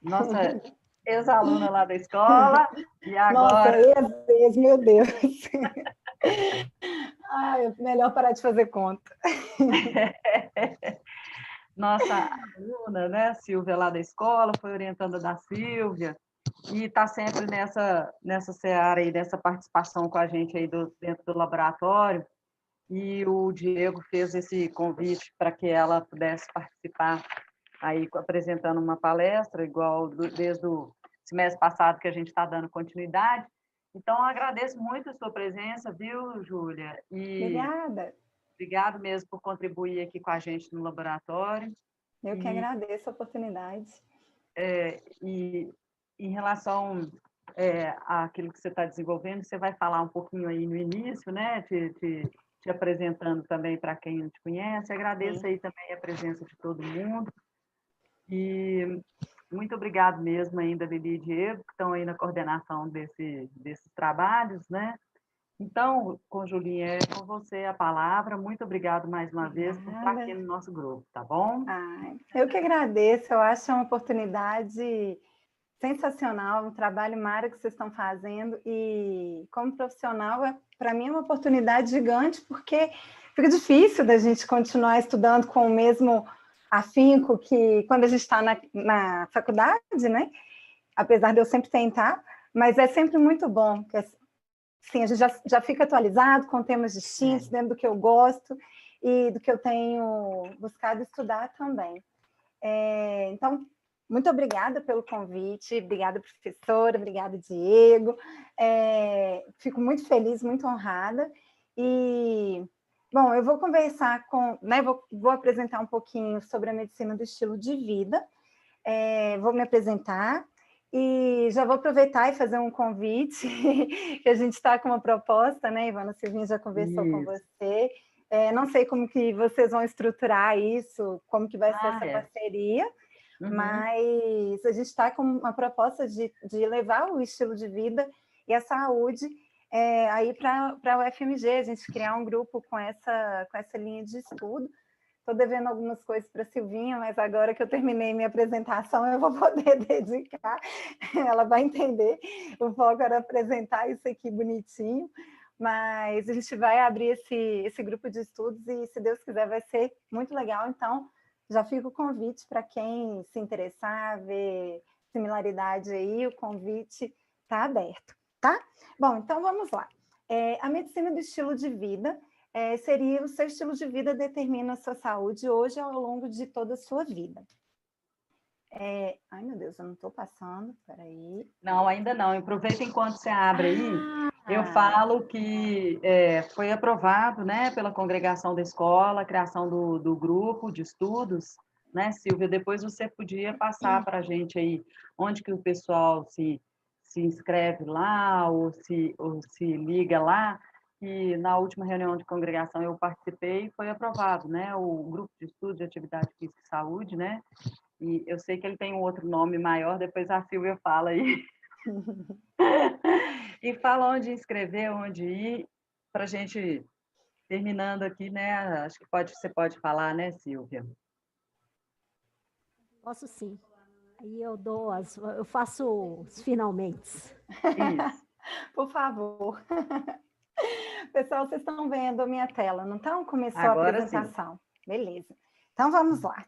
nossa ex-aluna lá da escola, e Nossa, agora... meu Deus. Ai, é melhor parar de fazer conta. Nossa aluna, né, Silvia, lá da escola, foi orientando da Silvia, e está sempre nessa seara aí, dessa participação com a gente aí dentro do laboratório, e o Diego fez esse convite para que ela pudesse participar aí apresentando uma palestra, igual desde o semestre passado que a gente está dando continuidade. Então, eu agradeço muito a sua presença, viu, Júlia? E Obrigada. obrigado mesmo por contribuir aqui com a gente no laboratório. Eu que E, agradeço a oportunidade. e em relação àquilo que você está desenvolvendo, você vai falar um pouquinho aí no início, né? Te apresentando também para quem não te conhece. Agradeço Sim. aí também a presença de todo mundo. E muito obrigado mesmo ainda, Lili e Diego, que estão aí na coordenação desses trabalhos, né? Então, com Julinha, é com você a palavra. Muito obrigado mais uma vez por estar aqui Obrigada. no nosso grupo, tá bom? Eu que agradeço, eu acho uma oportunidade sensacional, um trabalho mara que vocês estão fazendo, e como profissional, para mim é uma oportunidade gigante, porque fica difícil da gente continuar estudando com o mesmo afinco que quando a gente está na faculdade, né? Apesar de eu sempre tentar, mas é sempre muito bom, porque assim, a gente já fica atualizado com temas distintos, dentro do que eu gosto e do que eu tenho buscado estudar também. Então, muito obrigada pelo convite, obrigada, professora, obrigada, Diego. Fico muito feliz, muito honrada. E, bom, eu vou conversar né, vou apresentar um pouquinho sobre a medicina do estilo de vida, vou me apresentar e já vou aproveitar e fazer um convite, que a gente está com uma proposta, né, Ivana? Silvinha já conversou com Isso. você. Não sei como que vocês vão estruturar isso, como que vai ser essa parceria, mas a gente está com uma proposta de levar o estilo de vida e a saúde aí para a UFMG, a gente criar um grupo com essa linha de estudo. Estou devendo algumas coisas para a Silvinha, mas agora que eu terminei minha apresentação, eu vou poder dedicar, ela vai entender. O foco era apresentar isso aqui bonitinho, mas a gente vai abrir esse grupo de estudos e, se Deus quiser, vai ser muito legal. Então, já fica o convite para quem se interessar, ver similaridade aí, o convite está aberto, tá? Bom, então vamos lá. A medicina do estilo de vida seria o seu estilo de vida determina a sua saúde hoje ao longo de toda a sua vida. Ai, meu Deus, eu não estou passando, peraí. Não, ainda não. Aproveita enquanto você abre aí. Eu falo que foi aprovado, né, pela congregação da escola, a criação do grupo de estudos, né, Silvia? Depois você podia passar para a gente aí onde que o pessoal se inscreve lá ou se liga lá. E na última reunião de congregação eu participei e foi aprovado, né, o grupo de estudos de atividade física e saúde, né? E eu sei que ele tem um outro nome maior, depois a Silvia fala aí. E fala onde inscrever, onde ir, para a gente, terminando aqui, né? Acho que você pode falar, né, Silvia? Posso sim. Aí eu faço os finalmente. Isso. Por favor. Pessoal, vocês estão vendo a minha tela, não estão? Começou a Agora apresentação. sim. Beleza. Então, vamos lá.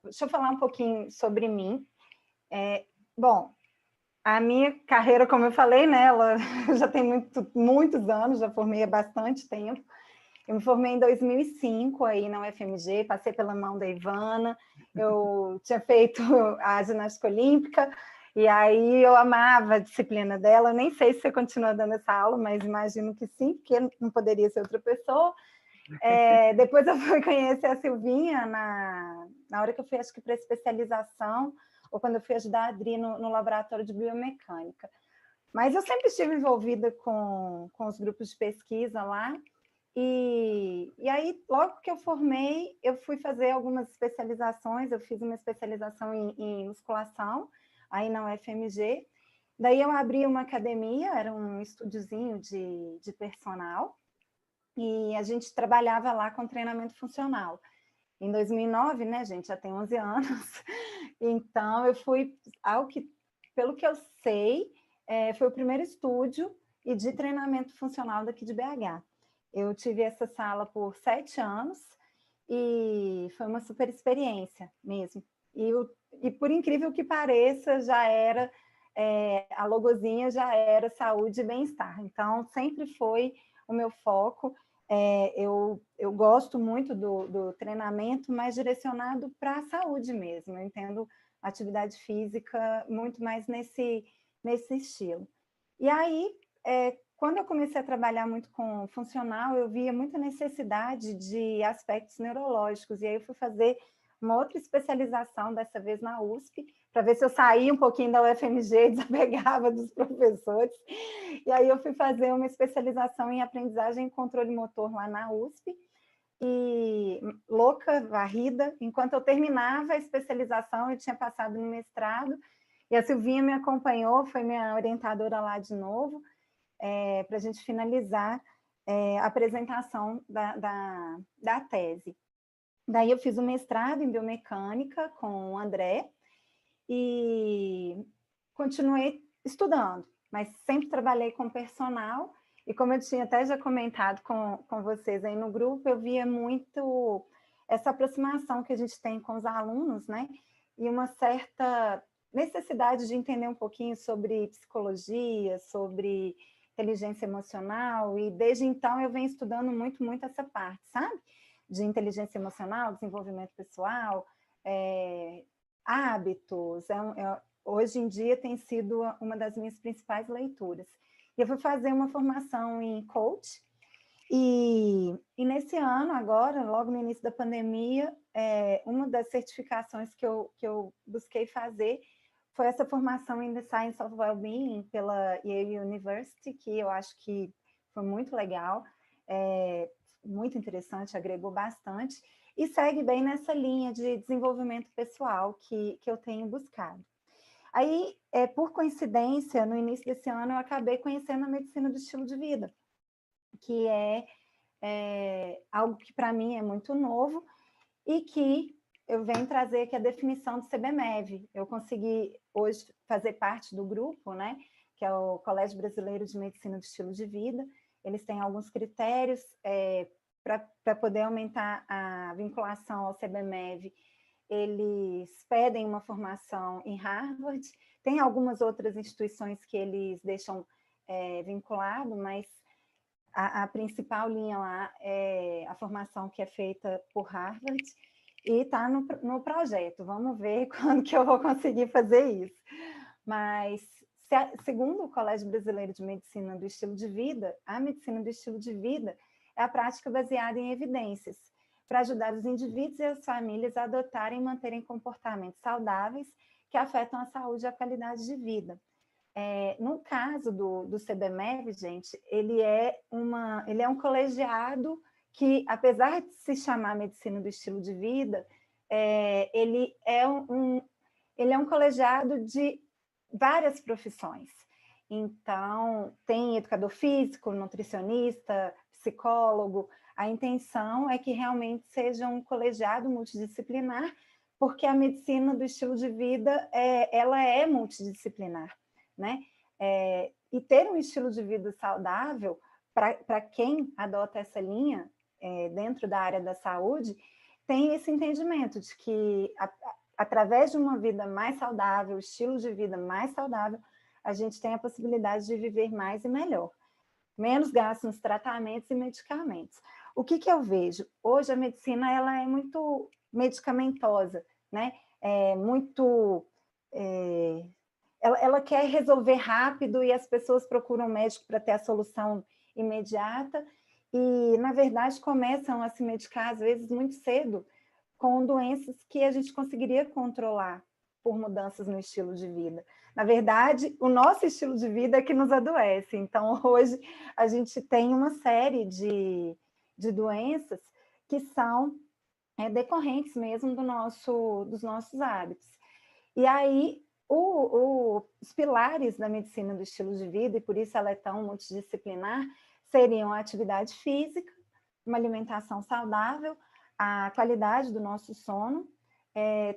Deixa eu falar um pouquinho sobre mim. Bom, a minha carreira, como eu falei, né, ela já tem muitos anos, já formei há bastante tempo. Eu me formei em 2005 aí na UFMG, passei pela mão da Ivana, eu tinha feito a ginástica olímpica, e aí eu amava a disciplina dela. Eu nem sei se você continua dando essa aula, mas imagino que sim, porque não poderia ser outra pessoa. Depois eu fui conhecer a Silvinha na hora que eu fui, acho que para especialização, ou quando eu fui ajudar a Adri no laboratório de biomecânica. Mas eu sempre estive envolvida com os grupos de pesquisa lá, e aí, logo que eu formei, eu fui fazer algumas especializações, eu fiz uma especialização em musculação, aí na UFMG, daí eu abri uma academia, era um estúdiozinho de personal, e a gente trabalhava lá com treinamento funcional. Em 2009, né, gente, já tem 11 anos, Então, eu fui, pelo que eu sei, foi o primeiro estúdio e de treinamento funcional daqui de BH. Eu tive essa sala por 7 anos e foi uma super experiência mesmo. E por incrível que pareça, já era, a logozinha já era saúde e bem-estar. Então, sempre foi o meu foco. Eu gosto muito do treinamento, mas direcionado para a saúde mesmo. Eu entendo atividade física muito mais nesse estilo. E aí, quando eu comecei a trabalhar muito com funcional, eu via muita necessidade de aspectos neurológicos, e aí eu fui fazer uma outra especialização, dessa vez na USP, para ver se eu saía um pouquinho da UFMG, desapegava dos professores, e aí eu fui fazer uma especialização em aprendizagem e controle motor lá na USP, e louca, varrida, enquanto eu terminava a especialização, eu tinha passado no mestrado, e a Silvinha me acompanhou, foi minha orientadora lá de novo, para a gente finalizar a apresentação da tese. Daí eu fiz o mestrado em biomecânica com o André e continuei estudando, mas sempre trabalhei com personal, e como eu tinha até já comentado com vocês aí no grupo, eu via muito essa aproximação que a gente tem com os alunos, né? E uma certa necessidade de entender um pouquinho sobre psicologia, sobre inteligência emocional, e desde então eu venho estudando muito, muito essa parte, sabe? De inteligência emocional, desenvolvimento pessoal, hábitos, hoje em dia tem sido uma das minhas principais leituras. E eu fui fazer uma formação em coach, e nesse ano agora, logo no início da pandemia, uma das certificações que eu busquei fazer foi essa formação em The Science of Wellbeing pela Yale University, que eu acho que foi muito legal, muito interessante, agregou bastante, e segue bem nessa linha de desenvolvimento pessoal que eu tenho buscado. Aí, por coincidência, no início desse ano, eu acabei conhecendo a medicina do estilo de vida, que é algo que para mim é muito novo e que eu venho trazer aqui a definição do CBMEV. Eu consegui hoje fazer parte do grupo, né, que é o Colégio Brasileiro de Medicina do Estilo de Vida. Eles têm alguns critérios para poder aumentar a vinculação ao CBMEV. Eles pedem uma formação em Harvard, tem algumas outras instituições que eles deixam vinculado, mas a principal linha lá é a formação que é feita por Harvard, e está no projeto. Vamos ver quando que eu vou conseguir fazer isso. Mas, segundo o Colégio Brasileiro de Medicina do Estilo de Vida, a medicina do estilo de vida é a prática baseada em evidências, para ajudar os indivíduos e as famílias a adotarem e manterem comportamentos saudáveis que afetam a saúde e a qualidade de vida. No caso do CBMEV, gente, ele é um colegiado que, apesar de se chamar medicina do estilo de vida, ele é um colegiado de várias profissões. Então, tem educador físico, nutricionista, psicólogo. A intenção é que realmente seja um colegiado multidisciplinar, porque a medicina do estilo de vida, ela é multidisciplinar, né? E ter um estilo de vida saudável, para quem adota essa linha dentro da área da saúde, tem esse entendimento de que, através de uma vida mais saudável, estilo de vida mais saudável, a gente tem a possibilidade de viver mais e melhor. Menos gastos nos tratamentos e medicamentos. O que eu vejo? Hoje a medicina ela é muito medicamentosa, né? Ela quer resolver rápido e as pessoas procuram médico para ter a solução imediata e, na verdade, começam a se medicar, às vezes, muito cedo, com doenças que a gente conseguiria controlar por mudanças no estilo de vida. Na verdade, o nosso estilo de vida é que nos adoece. Então, hoje, a gente tem uma série de doenças que são decorrentes mesmo dos nossos hábitos. E aí, os pilares da medicina do estilo de vida, e por isso ela é tão multidisciplinar, seriam a atividade física, uma alimentação saudável, a qualidade do nosso sono,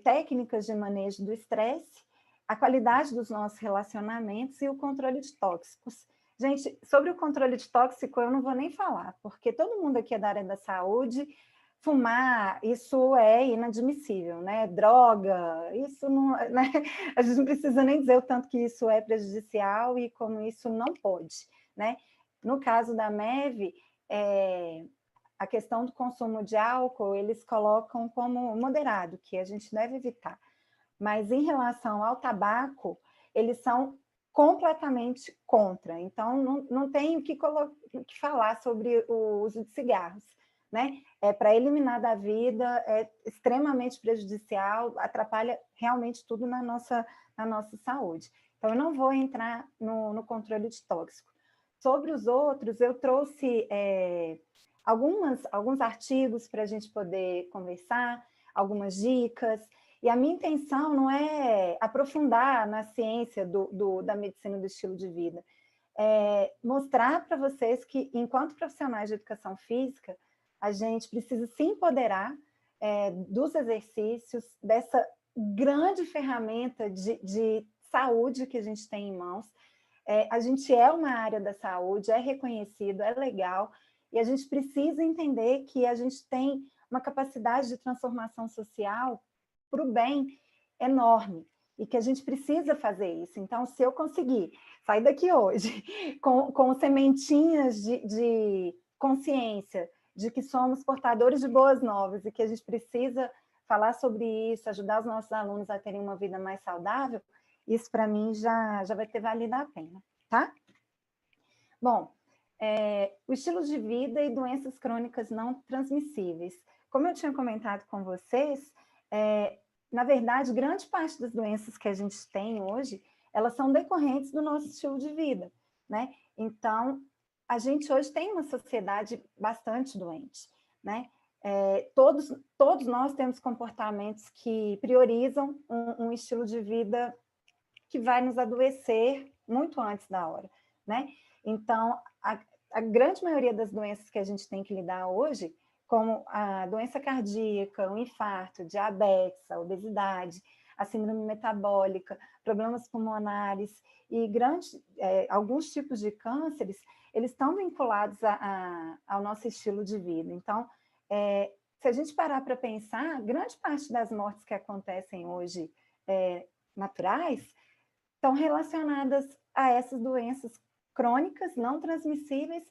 técnicas de manejo do estresse, a qualidade dos nossos relacionamentos e o controle de tóxicos. Gente, sobre o controle de tóxico eu não vou nem falar, porque todo mundo aqui é da área da saúde. Fumar, isso é inadmissível, né? Droga, isso não, né? A gente não precisa nem dizer o tanto que isso é prejudicial e como isso não pode, né? No caso da MEV, a questão do consumo de álcool, eles colocam como moderado, que a gente deve evitar. Mas em relação ao tabaco, eles são completamente contra. Então, não tem o que falar sobre o uso de cigarros, né? É para eliminar da vida, é extremamente prejudicial, atrapalha realmente tudo na nossa saúde. Então, eu não vou entrar no controle de tóxico. Sobre os outros, eu trouxe alguns artigos para a gente poder conversar, algumas dicas, e a minha intenção não é aprofundar na ciência da medicina do estilo de vida, é mostrar para vocês que, enquanto profissionais de educação física, a gente precisa se empoderar dos exercícios, dessa grande ferramenta de saúde que a gente tem em mãos. A gente é uma área da saúde, é reconhecido, é legal, e a gente precisa entender que a gente tem uma capacidade de transformação social para o bem enorme, e que a gente precisa fazer isso. Então, se eu conseguir sair daqui hoje com sementinhas de consciência de que somos portadores de boas novas e que a gente precisa falar sobre isso, ajudar os nossos alunos a terem uma vida mais saudável, isso para mim já vai ter valido a pena, tá? Bom, o estilo de vida e doenças crônicas não transmissíveis. Como eu tinha comentado com vocês, na verdade, grande parte das doenças que a gente tem hoje, elas são decorrentes do nosso estilo de vida, né? Então, a gente hoje tem uma sociedade bastante doente, né? Todos nós temos comportamentos que priorizam um estilo de vida que vai nos adoecer muito antes da hora, né? Então, a grande maioria das doenças que a gente tem que lidar hoje, como a doença cardíaca, o infarto, diabetes, a obesidade, a síndrome metabólica, problemas pulmonares e alguns tipos de cânceres, eles estão vinculados ao nosso estilo de vida. Então, se a gente parar para pensar, grande parte das mortes que acontecem hoje naturais estão relacionadas a essas doenças crônicas, não transmissíveis,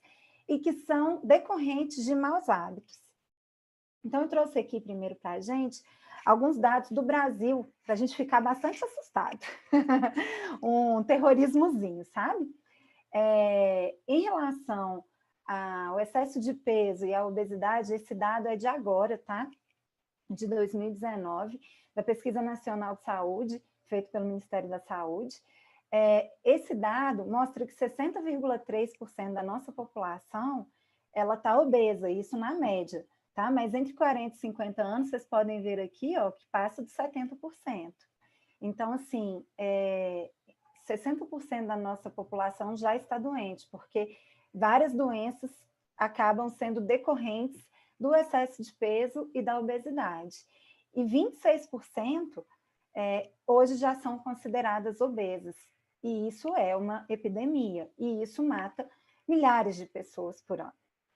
e que são decorrentes de maus hábitos. Então, eu trouxe aqui primeiro para a gente alguns dados do Brasil, para a gente ficar bastante assustado. Um terrorismozinho, sabe? Em relação ao excesso de peso e à obesidade, esse dado é de agora, tá? De 2019, da Pesquisa Nacional de Saúde, feito pelo Ministério da Saúde. Esse dado mostra que 60,3% da nossa população ela está obesa, isso na média, tá? Mas entre 40 e 50 anos, vocês podem ver aqui, ó, que passa de 70%. Então, assim, 60% da nossa população já está doente, porque várias doenças acabam sendo decorrentes do excesso de peso e da obesidade. E 26% hoje já são consideradas obesas. E isso é uma epidemia, e isso mata milhares de pessoas por ano,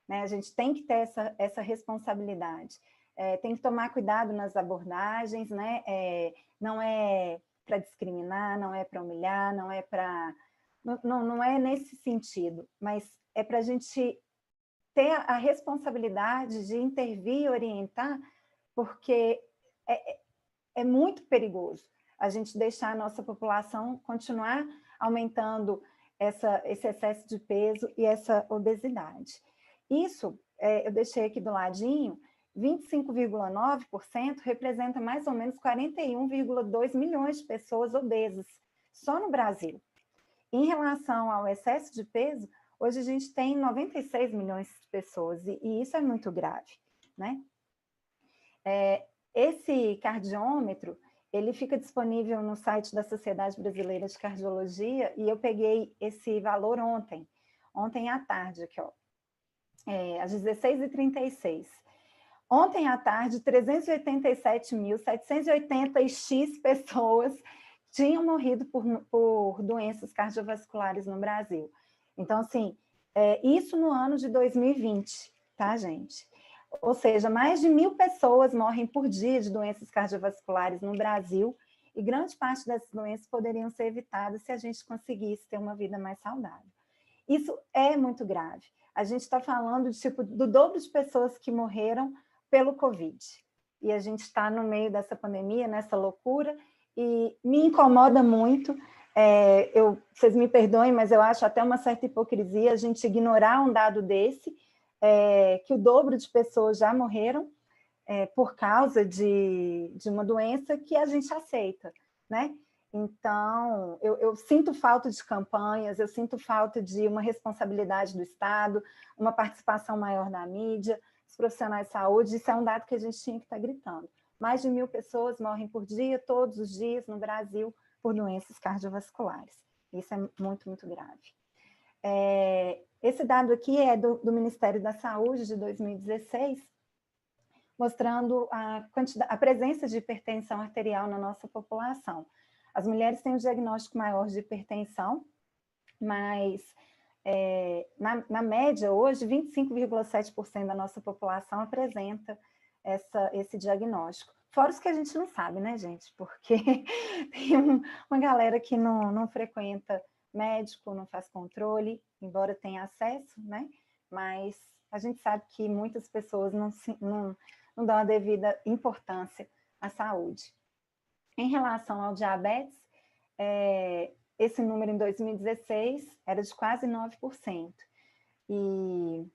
né? A gente tem que ter essa responsabilidade, tem que tomar cuidado nas abordagens, né? Não é para discriminar, não é para humilhar, não é nesse sentido, mas é para a gente ter a responsabilidade de intervir e orientar, porque é muito perigoso a gente deixar a nossa população continuar aumentando esse excesso de peso e essa obesidade. Isso, eu deixei aqui do ladinho, 25,9% representa mais ou menos 41,2 milhões de pessoas obesas, só no Brasil. Em relação ao excesso de peso, hoje a gente tem 96 milhões de pessoas, e isso é muito grave, né? Esse cardiômetro, ele fica disponível no site da Sociedade Brasileira de Cardiologia, e eu peguei esse valor ontem à tarde, aqui, ó, às 16h36. Ontem à tarde, 387.780 pessoas tinham morrido por doenças cardiovasculares no Brasil. Então, assim, isso no ano de 2020, tá, gente? Ou seja, mais de 1.000 pessoas morrem por dia de doenças cardiovasculares no Brasil, e grande parte dessas doenças poderiam ser evitadas se a gente conseguisse ter uma vida mais saudável. Isso é muito grave. A gente está falando do dobro de pessoas que morreram pelo Covid. E a gente está no meio dessa pandemia, nessa loucura, e me incomoda muito. Vocês me perdoem, mas eu acho até uma certa hipocrisia a gente ignorar um dado desse, que o dobro de pessoas já morreram por causa de uma doença que a gente aceita, né? Então, eu sinto falta de campanhas, eu sinto falta de uma responsabilidade do Estado, uma participação maior da mídia, dos profissionais de saúde. Isso é um dado que a gente tinha que estar gritando. Mais de 1.000 pessoas morrem por dia, todos os dias, no Brasil, por doenças cardiovasculares. Isso é muito, muito grave. Esse dado aqui é do Ministério da Saúde, de 2016, mostrando a presença de hipertensão arterial na nossa população. As mulheres têm um diagnóstico maior de hipertensão, mas na média, hoje, 25,7% da nossa população apresenta esse diagnóstico. Fora os que a gente não sabe, né, gente? Porque tem uma galera que não frequenta médico, não faz controle, embora tenha acesso, né? Mas a gente sabe que muitas pessoas não dão a devida importância à saúde. Em relação ao diabetes, esse número em 2016 era de quase 9%. E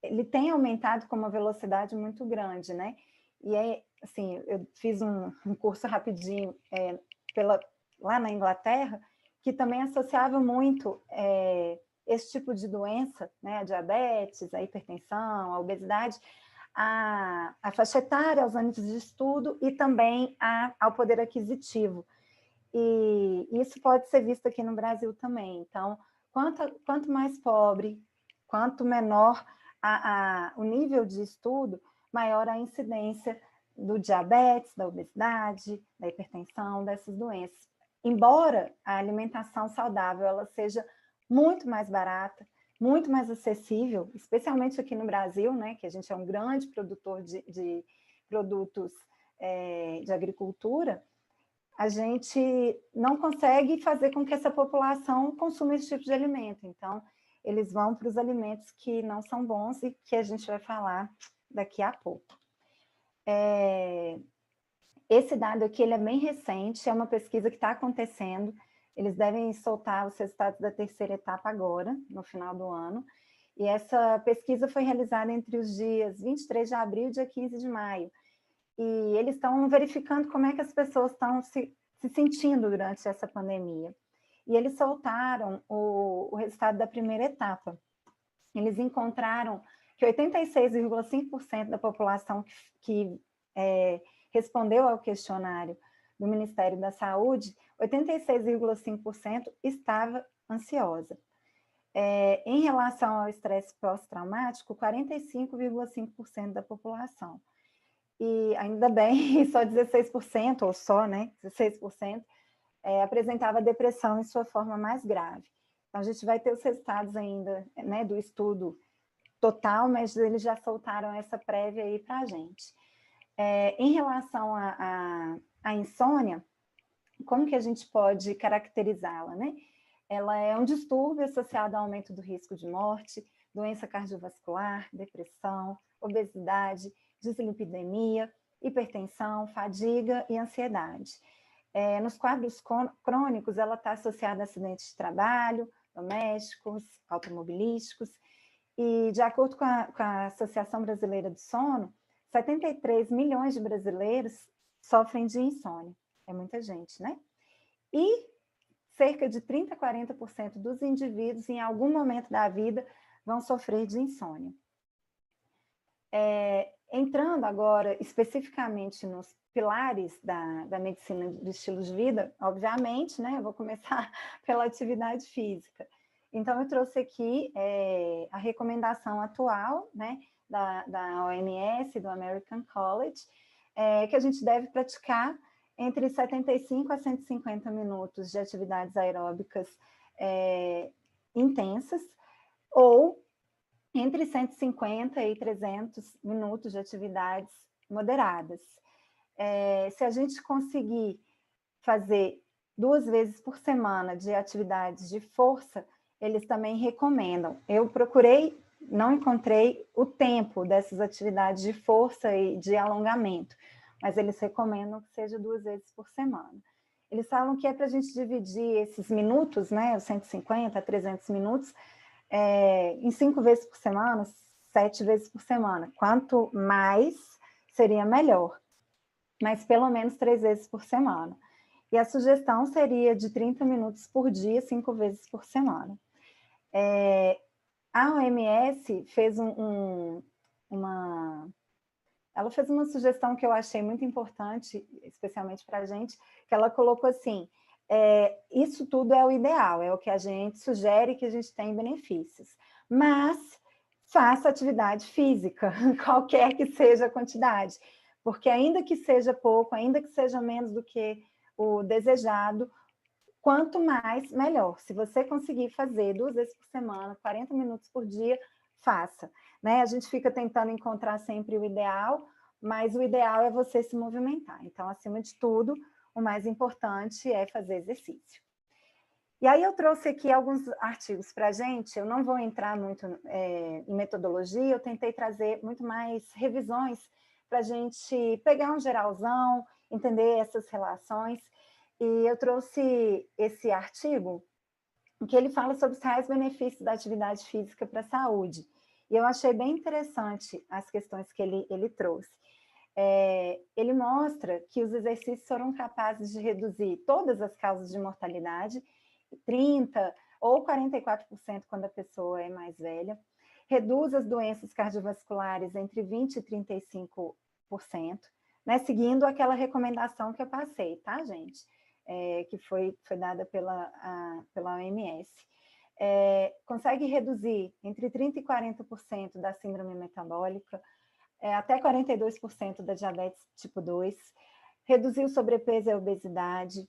ele tem aumentado com uma velocidade muito grande, né? E assim, eu fiz um curso rapidinho lá na Inglaterra, que também associava muito esse tipo de doença, né? A diabetes, a hipertensão, a obesidade, a faixa etária, aos anos de estudo e também ao poder aquisitivo. E isso pode ser visto aqui no Brasil também. Então, quanto mais pobre, quanto menor o nível de estudo, maior a incidência do diabetes, da obesidade, da hipertensão, dessas doenças. Embora a alimentação saudável ela seja muito mais barata, muito mais acessível, especialmente aqui no Brasil, né, que a gente é um grande produtor de produtos de agricultura, a gente não consegue fazer com que essa população consuma esse tipo de alimento. Então, eles vão para os alimentos que não são bons e que a gente vai falar daqui a pouco. Esse dado aqui ele é bem recente, é uma pesquisa que está acontecendo. Eles devem soltar os resultados da terceira etapa agora, no final do ano. E essa pesquisa foi realizada entre os dias 23 de abril e dia 15 de maio. E eles estão verificando como é que as pessoas estão se sentindo durante essa pandemia. E eles soltaram o resultado da primeira etapa. Eles encontraram que 86,5% da população que respondeu ao questionário do Ministério da Saúde, 86,5% estava ansiosa. Em relação ao estresse pós-traumático, 45,5% da população. E ainda bem, só 16%, ou só, né, 16%, apresentava depressão em sua forma mais grave. Então, a gente vai ter os resultados ainda, né, do estudo total, mas eles já soltaram essa prévia aí para a gente. Em relação à insônia, como que a gente pode caracterizá-la, né? Ela é um distúrbio associado ao aumento do risco de morte, doença cardiovascular, depressão, obesidade, dislipidemia, hipertensão, fadiga e ansiedade. Nos quadros crônicos, ela está associada a acidentes de trabalho, domésticos, automobilísticos, e de acordo com a Associação Brasileira do Sono, 73 milhões de brasileiros sofrem de insônia. É muita gente, né? E cerca de 30% a 40% dos indivíduos, em algum momento da vida, vão sofrer de insônia. Entrando agora especificamente nos pilares da medicina do estilo de vida, obviamente, né? Eu vou começar pela atividade física. Então, eu trouxe aqui a recomendação atual, né, da OMS, do American College, que a gente deve praticar entre 75 a 150 minutos de atividades aeróbicas intensas, ou entre 150 e 300 minutos de atividades moderadas. Se a gente conseguir fazer 2 vezes por semana de atividades de força, eles também recomendam. Eu procurei, não encontrei o tempo dessas atividades de força e de alongamento, mas eles recomendam que seja 2 vezes por semana. Eles falam que é para a gente dividir esses minutos, né, os 150 a 300 minutos, em 5 vezes por semana, 7 vezes por semana. Quanto mais, seria melhor, mas pelo menos 3 vezes por semana. E a sugestão seria de 30 minutos por dia, 5 vezes por semana. A OMS fez ela fez uma sugestão que eu achei muito importante, especialmente para a gente, que ela colocou assim, isso tudo é o ideal, é o que a gente sugere que a gente tem benefícios, mas faça atividade física, qualquer que seja a quantidade, porque ainda que seja pouco, ainda que seja menos do que o desejado, quanto mais, melhor. Se você conseguir fazer 2 vezes por semana, 40 minutos por dia, faça. Né? A gente fica tentando encontrar sempre o ideal, mas o ideal é você se movimentar. Então, acima de tudo, o mais importante é fazer exercício. E aí eu trouxe aqui alguns artigos para a gente, eu não vou entrar muito em metodologia, eu tentei trazer muito mais revisões para a gente pegar um geralzão, entender essas relações, e eu trouxe esse artigo, em que ele fala sobre os reais benefícios da atividade física para a saúde. E eu achei bem interessante as questões que ele trouxe. Ele mostra que os exercícios foram capazes de reduzir todas as causas de mortalidade, 30% ou 44% quando a pessoa é mais velha, reduz as doenças cardiovasculares entre 20% e 35%, né, seguindo aquela recomendação que eu passei, tá, gente? Que foi dada pela OMS. Consegue reduzir entre 30% e 40% da síndrome metabólica, até 42% da diabetes tipo 2, reduzir o sobrepeso e a obesidade,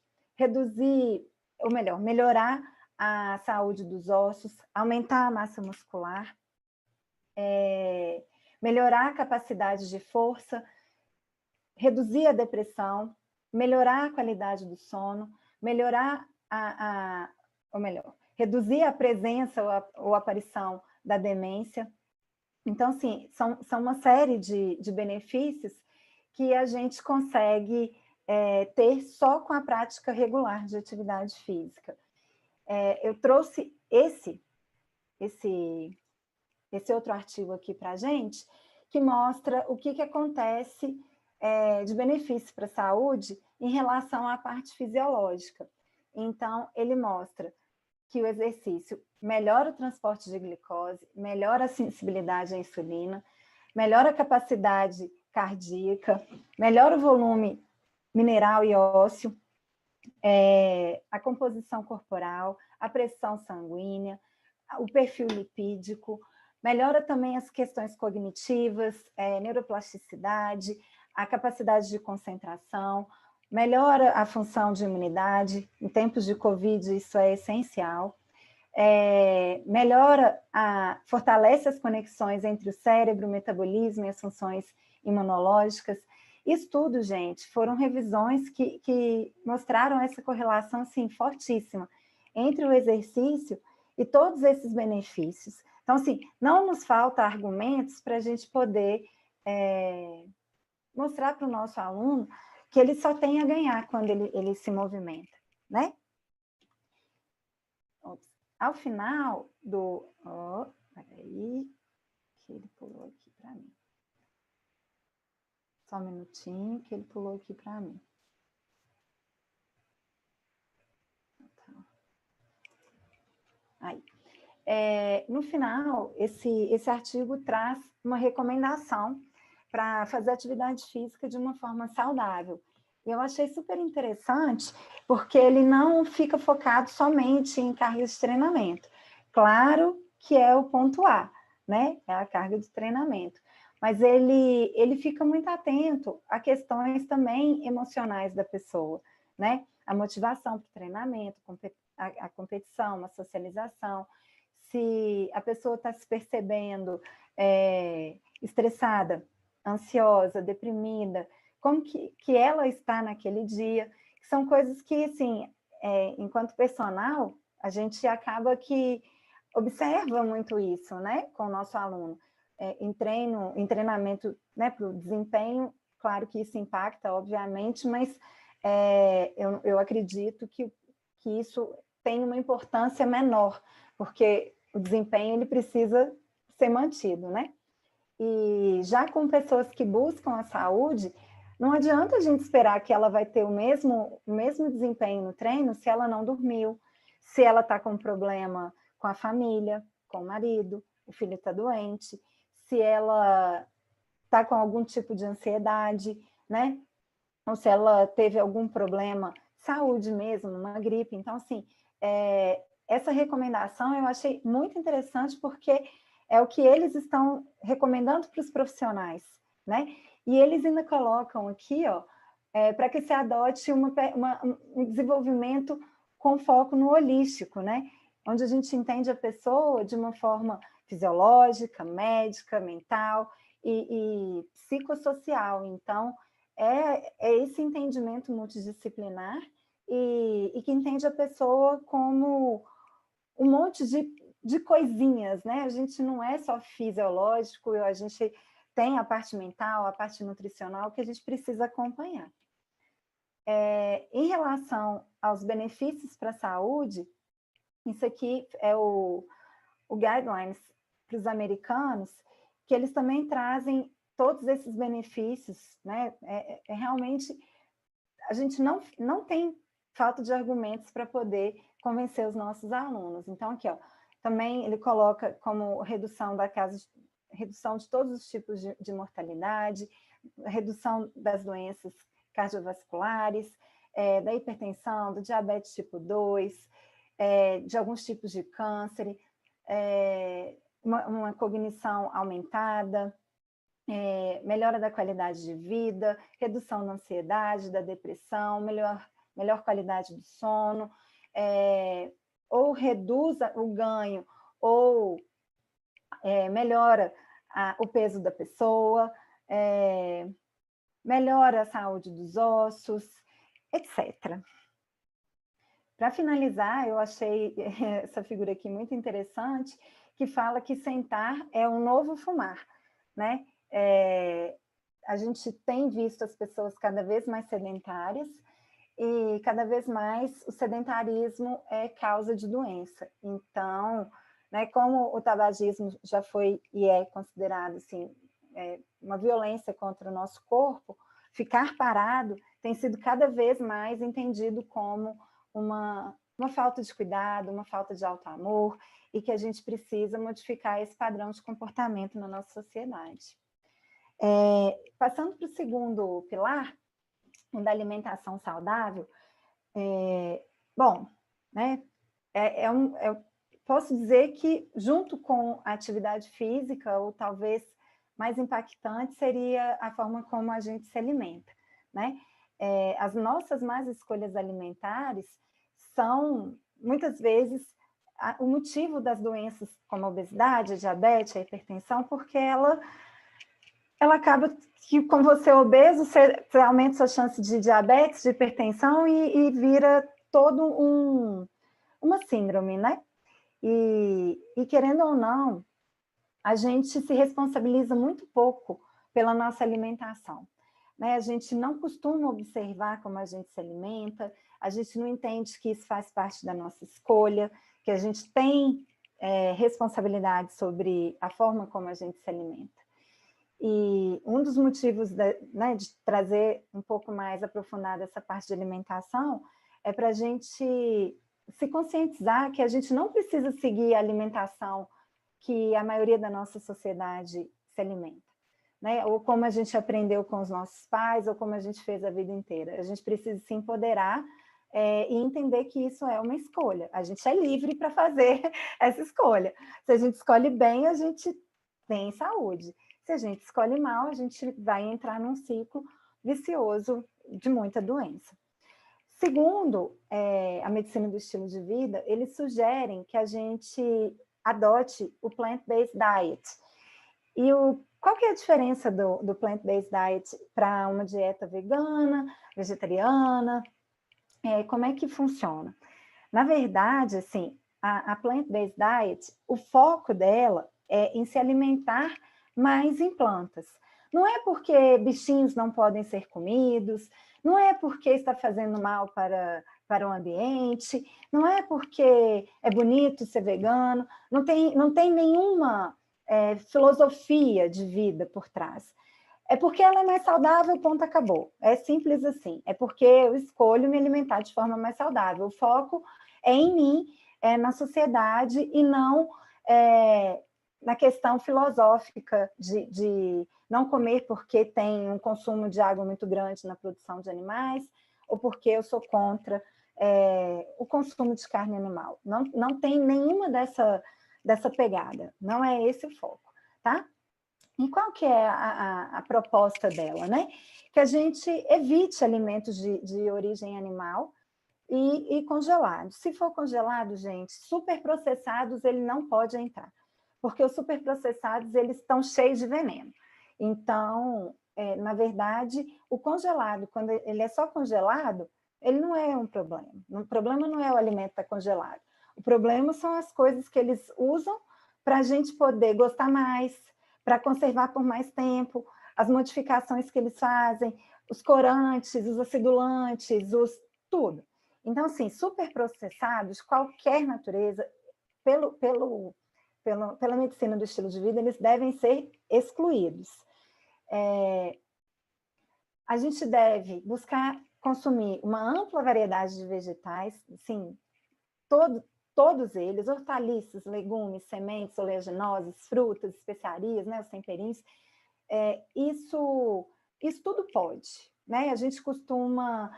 melhorar a saúde dos ossos, aumentar a massa muscular, melhorar a capacidade de força, reduzir a depressão, melhorar a qualidade do sono, melhorar reduzir a presença ou aparição da demência. Então, assim, são uma série de benefícios que a gente consegue ter só com a prática regular de atividade física. Eu trouxe esse outro artigo aqui para a gente, que mostra o que acontece de benefício para a saúde em relação à parte fisiológica. Então, ele mostra que o exercício melhora o transporte de glicose, melhora a sensibilidade à insulina, melhora a capacidade cardíaca, melhora o volume mineral e ósseo, a composição corporal, a pressão sanguínea, o perfil lipídico, melhora também as questões cognitivas, neuroplasticidade, a capacidade de concentração, melhora a função de imunidade. Em tempos de Covid, isso é essencial. Fortalece as conexões entre o cérebro, o metabolismo e as funções imunológicas. Isso tudo, gente, foram revisões que mostraram essa correlação assim, fortíssima entre o exercício e todos esses benefícios. Então, assim, não nos falta argumentos para a gente poder mostrar para o nosso aluno que ele só tem a ganhar quando ele se movimenta, né? Ao final do... peraí, que ele pulou aqui para mim. Só um minutinho que ele pulou aqui para mim. Aí. No final, esse artigo traz uma recomendação para fazer atividade física de uma forma saudável. E eu achei super interessante, porque ele não fica focado somente em cargas de treinamento. Claro que é o ponto A, né? É a carga de treinamento. mas ele fica muito atento a questões também emocionais da pessoa, né? A motivação para o treinamento, a competição, a socialização, se a pessoa está se percebendo estressada, ansiosa, deprimida, como que ela está naquele dia, são coisas que, assim, enquanto personal, a gente acaba que observa muito isso, né, com o nosso aluno. Em treinamento, né, para o desempenho, claro que isso impacta, obviamente, mas eu acredito que isso tem uma importância menor, porque o desempenho ele precisa ser mantido, né? E já com pessoas que buscam a saúde, não adianta a gente esperar que ela vai ter o mesmo desempenho no treino se ela não dormiu, se ela está com problema com a família, com o marido, o filho está doente, se ela está com algum tipo de ansiedade, né? Ou se ela teve algum problema, saúde mesmo, uma gripe. Então, assim, essa recomendação eu achei muito interessante porque é o que eles estão recomendando para os profissionais, né? E eles ainda colocam aqui, ó, para que se adote um desenvolvimento com foco no holístico, né? Onde a gente entende a pessoa de uma forma fisiológica, médica, mental e psicossocial. Então, é esse entendimento multidisciplinar e que entende a pessoa como um monte de coisinhas, né? A gente não é só fisiológico, a gente tem a parte mental, a parte nutricional que a gente precisa acompanhar. Em relação aos benefícios para a saúde, isso aqui é o Guidelines para os americanos, que eles também trazem todos esses benefícios, né? Realmente, a gente não tem falta de argumentos para poder convencer os nossos alunos. Então, aqui, ó, também ele coloca como redução de todos os tipos de mortalidade, redução das doenças cardiovasculares, da hipertensão, do diabetes tipo 2, de alguns tipos de câncer, uma cognição aumentada, melhora da qualidade de vida, redução da ansiedade, da depressão, melhor qualidade do sono, ou reduz o ganho, ou melhora o peso da pessoa, melhora a saúde dos ossos, etc. Para finalizar, eu achei essa figura aqui muito interessante, que fala que sentar é um novo fumar, né? A gente tem visto as pessoas cada vez mais sedentárias e cada vez mais o sedentarismo é causa de doença. Então, né, como o tabagismo já foi e é considerado assim, uma violência contra o nosso corpo, ficar parado tem sido cada vez mais entendido como uma falta de cuidado, uma falta de auto-amor, e que a gente precisa modificar esse padrão de comportamento na nossa sociedade. Passando para o segundo pilar, o da alimentação saudável, bom, né, posso dizer que junto com a atividade física, ou talvez mais impactante, seria a forma como a gente se alimenta, né? As nossas más escolhas alimentares são, muitas vezes, o motivo das doenças como a obesidade, a diabetes, a hipertensão, porque ela acaba que, com você obeso, você aumenta sua chance de diabetes, de hipertensão e vira todo uma síndrome, né? E querendo ou não, a gente se responsabiliza muito pouco pela nossa alimentação, né? A gente não costuma observar como a gente se alimenta, a gente não entende que isso faz parte da nossa escolha, que a gente tem responsabilidade sobre a forma como a gente se alimenta. E um dos motivos né, de trazer um pouco mais aprofundada essa parte de alimentação é para a gente se conscientizar que a gente não precisa seguir a alimentação que a maioria da nossa sociedade se alimenta, né? Ou como a gente aprendeu com os nossos pais, ou como a gente fez a vida inteira. A gente precisa se empoderar e entender que isso é uma escolha. A gente é livre para fazer essa escolha. Se a gente escolhe bem, a gente tem saúde. Se a gente escolhe mal, a gente vai entrar num ciclo vicioso de muita doença. Segundo a medicina do estilo de vida, eles sugerem que a gente adote o plant-based diet. E qual que é a diferença do plant-based diet para uma dieta vegana, vegetariana? Como é que funciona? Na verdade, assim, a plant-based diet, o foco dela é em se alimentar mais em plantas. Não é porque bichinhos não podem ser comidos, não é porque está fazendo mal para o ambiente, não é porque é bonito ser vegano, não tem nenhuma filosofia de vida por trás. É porque ela é mais saudável, ponto, acabou. É simples assim. É porque eu escolho me alimentar de forma mais saudável. O foco é em mim, na sociedade, e não na questão filosófica de não comer porque tem um consumo de água muito grande na produção de animais, ou porque eu sou contra o consumo de carne animal. Não tem nenhuma dessa pegada. Não é esse o foco, tá? E qual que é a proposta dela, né? Que a gente evite alimentos de origem animal e congelados. Se for congelado, gente, superprocessados ele não pode entrar, porque os superprocessados eles estão cheios de veneno. Então, na verdade, o congelado, quando ele é só congelado, ele não é um problema. O problema não é o alimento estar congelado. O problema são as coisas que eles usam para a gente poder gostar mais, para conservar por mais tempo, as modificações que eles fazem, os corantes, os acidulantes, tudo. Então, assim, superprocessados, qualquer natureza, pela medicina do estilo de vida, eles devem ser excluídos. A gente deve buscar consumir uma ampla variedade de vegetais, sim, todos eles, hortaliças, legumes, sementes, oleaginosas, frutas, especiarias, né, os temperinhos, isso tudo pode, né? A gente costuma,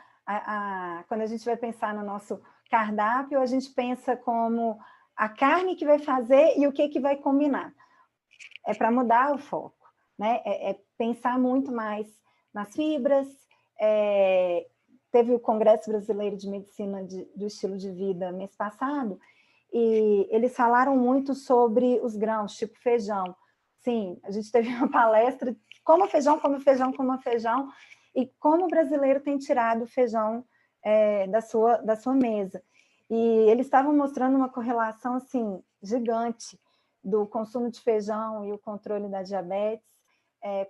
quando a gente vai pensar no nosso cardápio, a gente pensa como a carne que vai fazer e o que vai combinar. É para mudar o foco, né? Pensar muito mais nas fibras. Teve o Congresso Brasileiro de Medicina do Estilo de Vida mês passado, e eles falaram muito sobre os grãos, tipo feijão. Sim, a gente teve uma palestra, coma feijão, coma feijão, coma feijão, e como o brasileiro tem tirado o feijão da sua mesa. E eles estavam mostrando uma correlação assim, gigante do consumo de feijão e o controle da diabetes,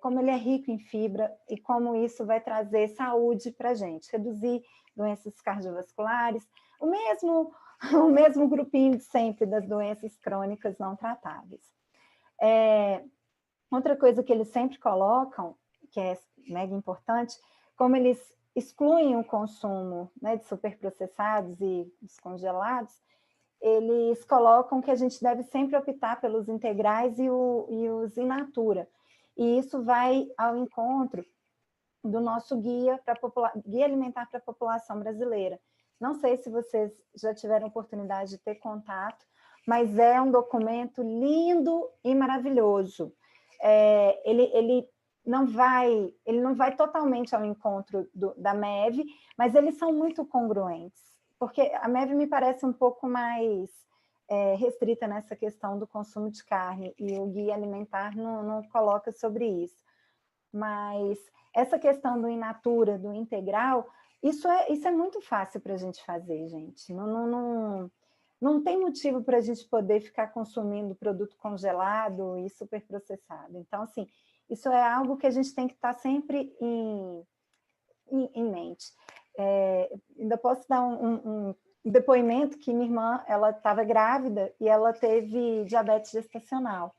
como ele é rico em fibra e como isso vai trazer saúde para a gente, reduzir doenças cardiovasculares, o mesmo grupinho de sempre das doenças crônicas não tratáveis. Outra coisa que eles sempre colocam, que é mega importante, como eles excluem o consumo, né, de superprocessados e descongelados, eles colocam que a gente deve sempre optar pelos integrais e os in natura. E isso vai ao encontro do nosso guia alimentar para a população brasileira. Não sei se vocês já tiveram oportunidade de ter contato, mas é um documento lindo e maravilhoso. Ele não vai totalmente ao encontro da MEV, mas eles são muito congruentes, porque a MEV me parece um pouco mais restrita nessa questão do consumo de carne, e o guia alimentar não coloca sobre isso. Mas essa questão do in natura, do integral, isso é muito fácil para a gente fazer, gente. Não tem motivo para a gente poder ficar consumindo produto congelado e superprocessado. Então, assim, isso é algo que a gente tem que estar sempre em mente. Ainda posso dar um depoimento que minha irmã, ela estava grávida e ela teve diabetes gestacional.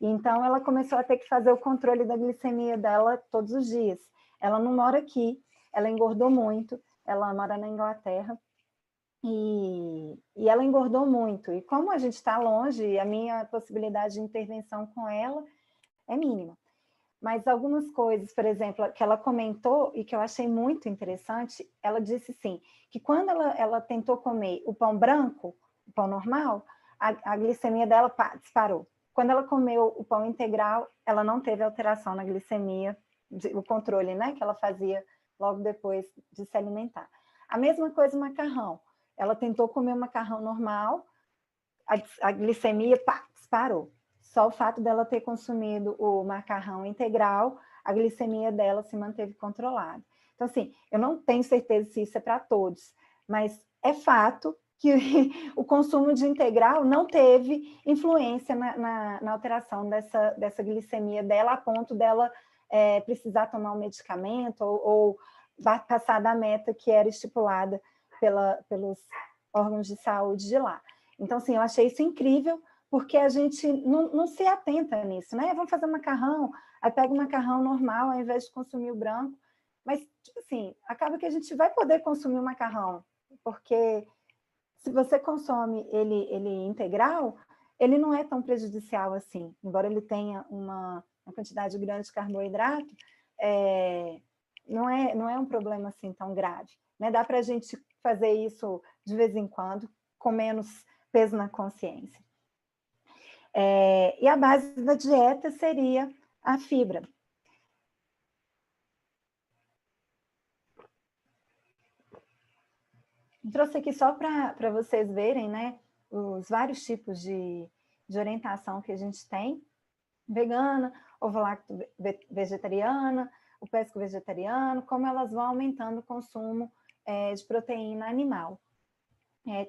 Então, ela começou a ter que fazer o controle da glicemia dela todos os dias. Ela não mora aqui, ela engordou muito, ela mora na Inglaterra, e ela engordou muito. E como a gente está longe, a minha possibilidade de intervenção com ela é mínima. Mas algumas coisas, por exemplo, que ela comentou e que eu achei muito interessante, ela disse sim, que quando ela tentou comer o pão branco, o pão normal, a glicemia dela disparou. quando ela comeu o pão integral, ela não teve alteração na glicemia, o controle, né, que ela fazia logo depois de se alimentar. A mesma coisa o macarrão. Ela tentou comer o macarrão normal, a glicemia, pá, disparou. Só o fato dela ter consumido o macarrão integral, a glicemia dela se manteve controlada. Então, assim, eu não tenho certeza se isso é para todos, mas é fato que o consumo de integral não teve influência na alteração dessa glicemia dela, a ponto dela precisar tomar um medicamento ou passar da meta que era estipulada pelos órgãos de saúde de lá. Então, assim, eu achei isso incrível, porque a gente não se atenta nisso, né? Vamos fazer macarrão, aí pega o macarrão normal ao invés de consumir o branco, mas, tipo assim, acaba que a gente vai poder consumir o macarrão, porque se você consome ele integral, ele não é tão prejudicial assim, embora ele tenha uma quantidade grande de carboidrato, não é um problema assim tão grave, né? Dá para a gente fazer isso de vez em quando, com menos peso na consciência. E a base da dieta seria a fibra. Trouxe aqui só para vocês verem, né, os vários tipos de orientação que a gente tem: vegana, ovo-lacto vegetariana, o pesco vegetariano, como elas vão aumentando o consumo de proteína animal.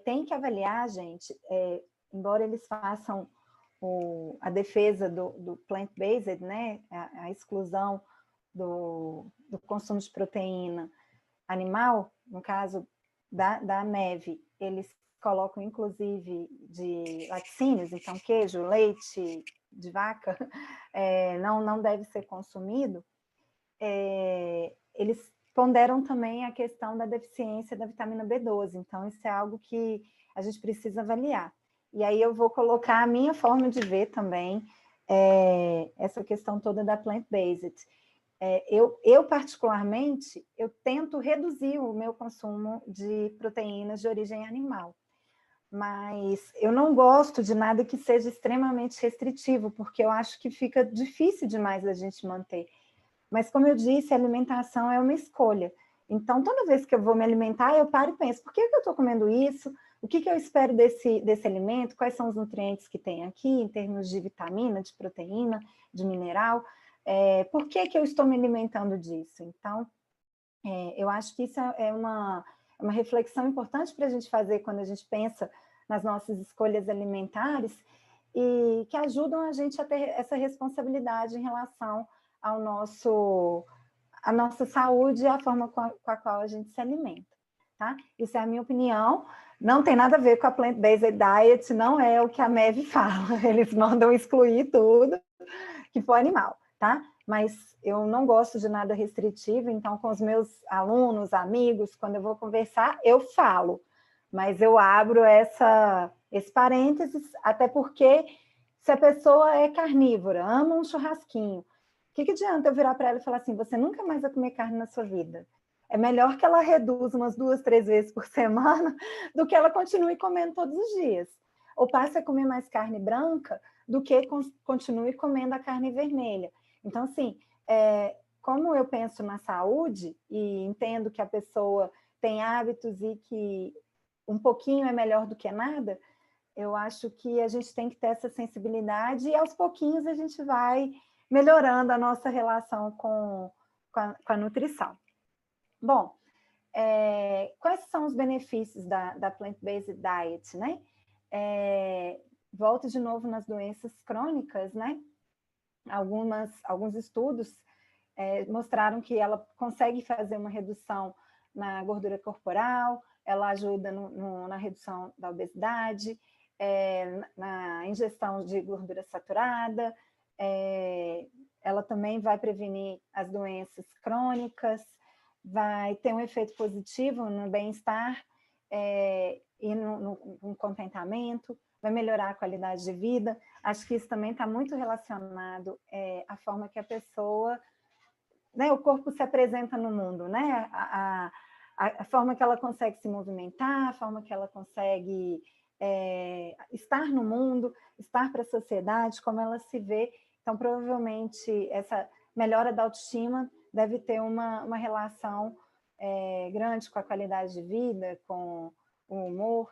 Tem que avaliar, gente, embora eles façam a defesa do plant-based, né, a exclusão do consumo de proteína animal, no caso da neve, eles colocam inclusive de laticínios, então queijo, leite de vaca, não deve ser consumido. Eles ponderam também a questão da deficiência da vitamina B12, então isso é algo que a gente precisa avaliar. E aí eu vou colocar a minha forma de ver também essa questão toda da plant-based. Eu, particularmente, eu tento reduzir o meu consumo de proteínas de origem animal, mas eu não gosto de nada que seja extremamente restritivo, porque eu acho que fica difícil demais da gente manter. Mas, como eu disse, a alimentação é uma escolha. Então, toda vez que eu vou me alimentar, eu paro e penso: por que eu estou comendo isso? O que eu espero desse alimento? Quais são os nutrientes que tem aqui, em termos de vitamina, de proteína, de mineral? Por que eu estou me alimentando disso? Então, eu acho que isso é uma reflexão importante para a gente fazer quando a gente pensa nas nossas escolhas alimentares e que ajudam a gente a ter essa responsabilidade em relação à nossa saúde e à forma com a qual a gente se alimenta, tá? Isso é a minha opinião, não tem nada a ver com a plant-based diet, não é o que a MEV fala, eles mandam excluir tudo que for animal, tá? Mas eu não gosto de nada restritivo, então com os meus alunos, amigos, quando eu vou conversar, eu falo, mas eu abro esse parênteses, até porque se a pessoa é carnívora, ama um churrasquinho, o que adianta eu virar para ela e falar assim: você nunca mais vai comer carne na sua vida? É melhor que ela reduza umas 2, 3 vezes por semana do que ela continue comendo todos os dias. Ou passe a comer mais carne branca do que continue comendo a carne vermelha. Então, assim, como eu penso na saúde e entendo que a pessoa tem hábitos e que um pouquinho é melhor do que nada, eu acho que a gente tem que ter essa sensibilidade e aos pouquinhos a gente vai melhorando a nossa relação com a nutrição. Bom, quais são os benefícios da plant-based diet, né? Volto de novo nas doenças crônicas, né? Alguns estudos mostraram que ela consegue fazer uma redução na gordura corporal, ela ajuda na redução da obesidade, na ingestão de gordura saturada, ela também vai prevenir as doenças crônicas, vai ter um efeito positivo no bem-estar e no contentamento, vai melhorar a qualidade de vida. Acho que isso também está muito relacionado à forma que a pessoa, né, o corpo se apresenta no mundo, né? A forma que ela consegue se movimentar, a forma que ela consegue estar no mundo, estar para a sociedade, como ela se vê. Então, provavelmente, essa melhora da autoestima deve ter uma relação grande com a qualidade de vida, com o humor,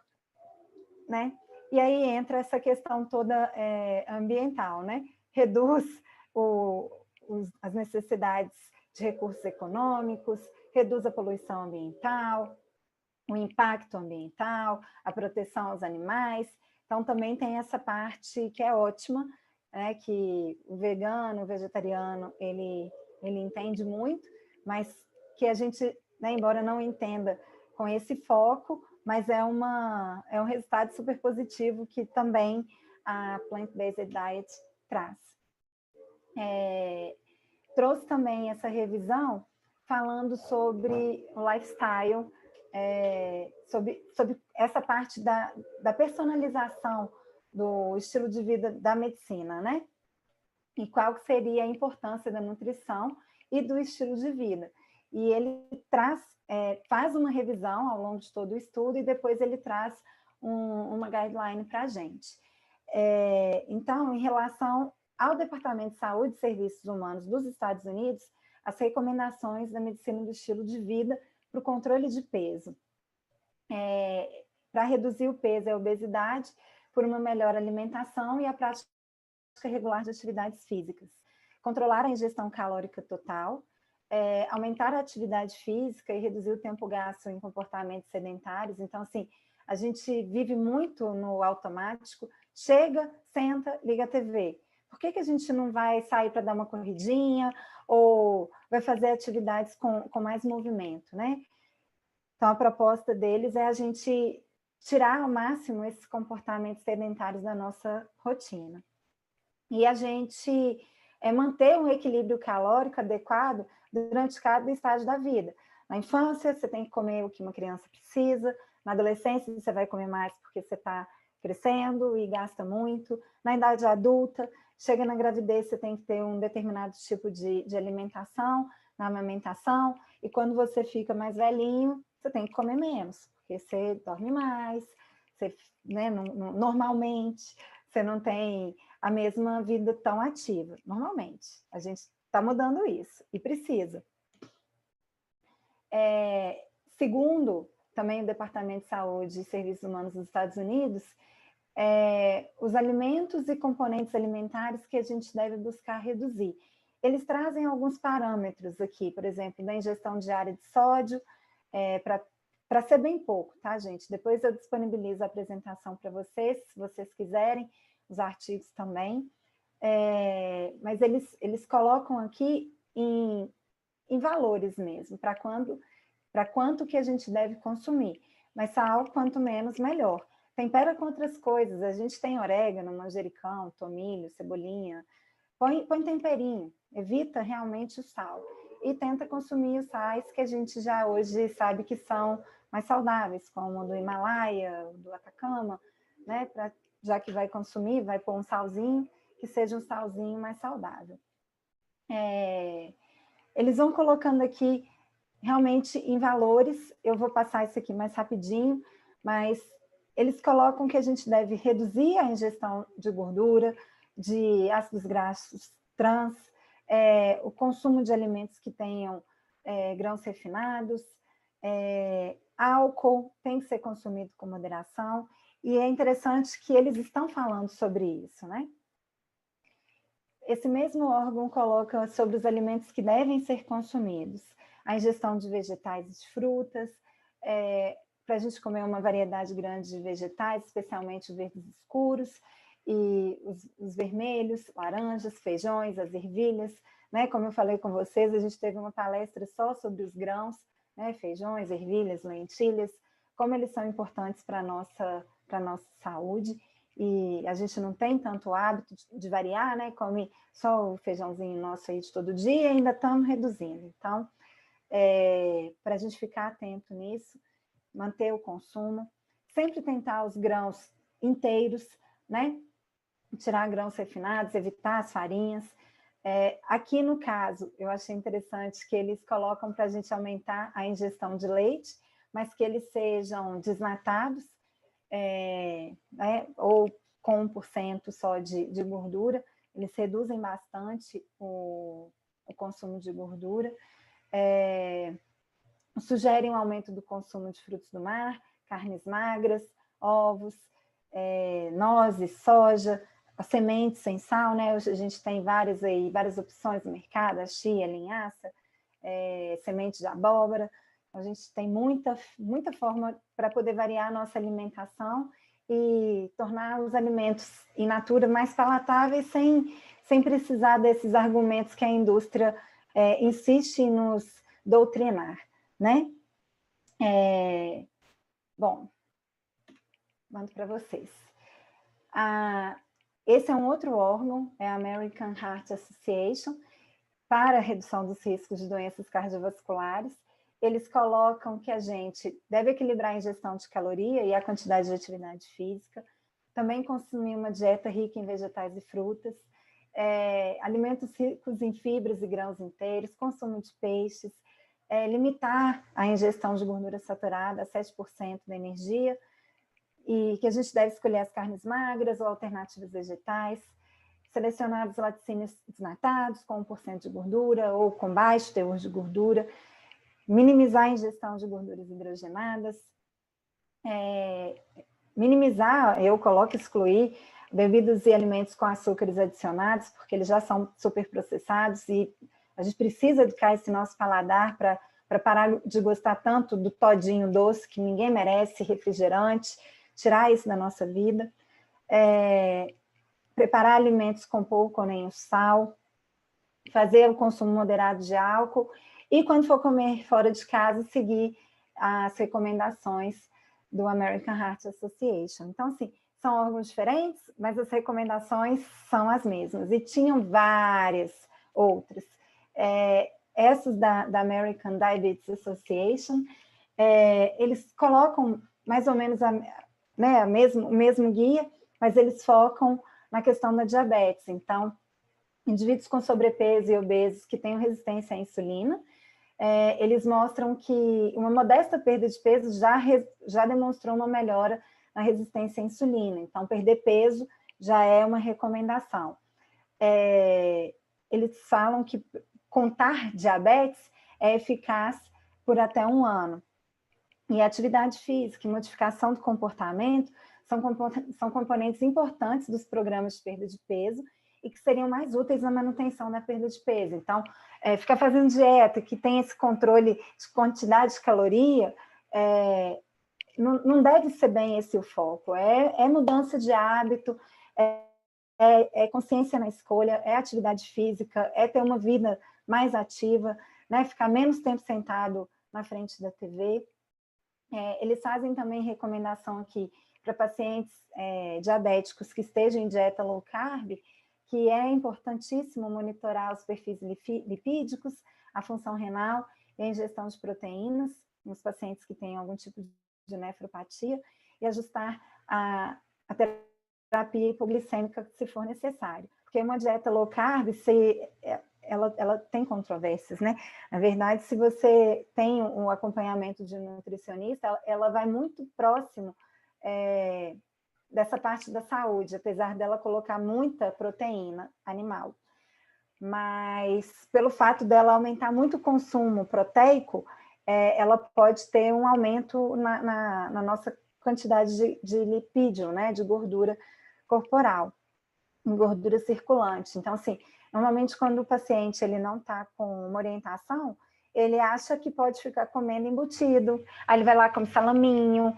né? E aí entra essa questão toda ambiental, né? Reduz as necessidades de recursos econômicos, reduz a poluição ambiental, o impacto ambiental, a proteção aos animais. Então, também tem essa parte que é ótima, né, que o vegano, o vegetariano, ele entende muito, mas que a gente, né, embora não entenda com esse foco, mas é um resultado super positivo que também a Plant-Based Diet traz. Trouxe também essa revisão falando sobre o lifestyle, sobre essa parte da personalização do estilo de vida da medicina, né? E qual seria a importância da nutrição e do estilo de vida. E ele faz uma revisão ao longo de todo o estudo e depois ele traz uma guideline para a gente. Então, em relação ao Departamento de Saúde e Serviços Humanos dos Estados Unidos, as recomendações da medicina do estilo de vida para o controle de peso. Para reduzir o peso e a obesidade, por uma melhor alimentação e a prática regular de atividades físicas. Controlar a ingestão calórica total, aumentar a atividade física e reduzir o tempo gasto em comportamentos sedentários. Então, assim, a gente vive muito no automático, chega, senta, liga a TV. Por que a gente não vai sair para dar uma corridinha ou vai fazer atividades com mais movimento, né? Então, a proposta deles é a gente tirar ao máximo esses comportamentos sedentários da nossa rotina. E a gente manter um equilíbrio calórico adequado durante cada estágio da vida. Na infância, você tem que comer o que uma criança precisa. Na adolescência, você vai comer mais porque você está crescendo e gasta muito. Na idade adulta, chega na gravidez, você tem que ter um determinado tipo de alimentação, na amamentação. E quando você fica mais velhinho, você tem que comer menos, porque você dorme mais, você, né, normalmente, você não tem a mesma vida tão ativa, normalmente. A gente está mudando isso, e precisa. Segundo, também o Departamento de Saúde e Serviços Humanos dos Estados Unidos, os alimentos e componentes alimentares que a gente deve buscar reduzir. Eles trazem alguns parâmetros aqui, por exemplo, da ingestão diária de sódio, para ser bem pouco, tá, gente? Depois eu disponibilizo a apresentação para vocês, se vocês quiserem, os artigos também. Mas eles colocam aqui em valores mesmo, para quanto que a gente deve consumir. Mas sal, quanto menos, melhor. Tempera com outras coisas. A gente tem orégano, manjericão, tomilho, cebolinha. Põe temperinho. Evita realmente o sal. E tenta consumir os sais que a gente já hoje sabe que são mais saudáveis, como o do Himalaia, do Atacama, né? Já que vai consumir, vai pôr um salzinho, que seja um salzinho mais saudável. Eles vão colocando aqui realmente em valores, eu vou passar isso aqui mais rapidinho, mas eles colocam que a gente deve reduzir a ingestão de gordura, de ácidos graxos trans, o consumo de alimentos que tenham grãos refinados, álcool tem que ser consumido com moderação, e é interessante que eles estão falando sobre isso, né? Esse mesmo órgão coloca sobre os alimentos que devem ser consumidos, a ingestão de vegetais e de frutas, para a gente comer uma variedade grande de vegetais, especialmente os verdes escuros, e os vermelhos, laranjas, feijões, as ervilhas, né? Como eu falei com vocês, a gente teve uma palestra só sobre os grãos, né? Feijões, ervilhas, lentilhas, como eles são importantes para a nossa saúde, e a gente não tem tanto hábito de variar, né? Come só o feijãozinho nosso aí de todo dia e ainda estamos reduzindo. Então, para a gente ficar atento nisso, manter o consumo, sempre tentar os grãos inteiros, né? Tirar grãos refinados, evitar as farinhas. Aqui no caso, eu achei interessante que eles colocam para a gente aumentar a ingestão de leite, mas que eles sejam desnatados, né, ou com 1% só de gordura, eles reduzem bastante o consumo de gordura. Sugerem um aumento do consumo de frutos do mar, carnes magras, ovos, nozes, soja, as sementes sem sal, né? Hoje a gente tem várias opções no mercado, a chia, a linhaça, sementes de abóbora. A gente tem muita forma para poder variar a nossa alimentação e tornar os alimentos in natura mais palatáveis sem precisar desses argumentos que a indústria insiste em nos doutrinar, né? Bom, mando para vocês. Esse é um outro órgão, é a American Heart Association, para a redução dos riscos de doenças cardiovasculares. Eles colocam que a gente deve equilibrar a ingestão de caloria e a quantidade de atividade física, também consumir uma dieta rica em vegetais e frutas, alimentos ricos em fibras e grãos inteiros, consumo de peixes, limitar a ingestão de gordura saturada a 7% da energia, e que a gente deve escolher as carnes magras ou alternativas vegetais, selecionar os laticínios desnatados com 1% de gordura ou com baixo teor de gordura, minimizar a ingestão de gorduras hidrogenadas, eu coloco excluir bebidas e alimentos com açúcares adicionados, porque eles já são superprocessados e a gente precisa educar esse nosso paladar para parar de gostar tanto do todinho doce, que ninguém merece, refrigerante, tirar isso da nossa vida. Preparar alimentos com pouco ou nenhum sal, fazer o consumo moderado de álcool e, quando for comer fora de casa, seguir as recomendações do American Heart Association. Então, assim, são órgãos diferentes, mas as recomendações são as mesmas. E tinham várias outras. Essas da American Diabetes Association, eles colocam mais ou menos o mesmo guia, mas eles focam na questão da diabetes. Então, indivíduos com sobrepeso e obesos que tenham resistência à insulina, eles mostram que uma modesta perda de peso já demonstrou uma melhora na resistência à insulina. Então, perder peso já é uma recomendação. Eles falam que contar diabetes é eficaz por até 1 ano. E a atividade física e modificação do comportamento são componentes importantes dos programas de perda de peso e que seriam mais úteis na manutenção da perda de peso. Então, ficar fazendo dieta que tem esse controle de quantidade de caloria, não deve ser bem esse o foco. É mudança de hábito, é consciência na escolha, é atividade física, é ter uma vida mais ativa, né? Ficar menos tempo sentado na frente da TV. Eles fazem também recomendação aqui para pacientes diabéticos que estejam em dieta low carb, que é importantíssimo monitorar os perfis lipídicos, a função renal e a ingestão de proteínas nos pacientes que têm algum tipo de nefropatia e ajustar a terapia hipoglicêmica se for necessário. Porque uma dieta low carb, ela tem controvérsias, né? Na verdade, se você tem um acompanhamento de um nutricionista, ela vai muito próximo dessa parte da saúde, apesar dela colocar muita proteína animal. Mas, pelo fato dela aumentar muito o consumo proteico, ela pode ter um aumento na nossa quantidade de lipídio, né? De gordura corporal, gordura circulante. Então, assim, normalmente quando o paciente ele não está com uma orientação, ele acha que pode ficar comendo embutido, aí ele vai lá, come salaminho,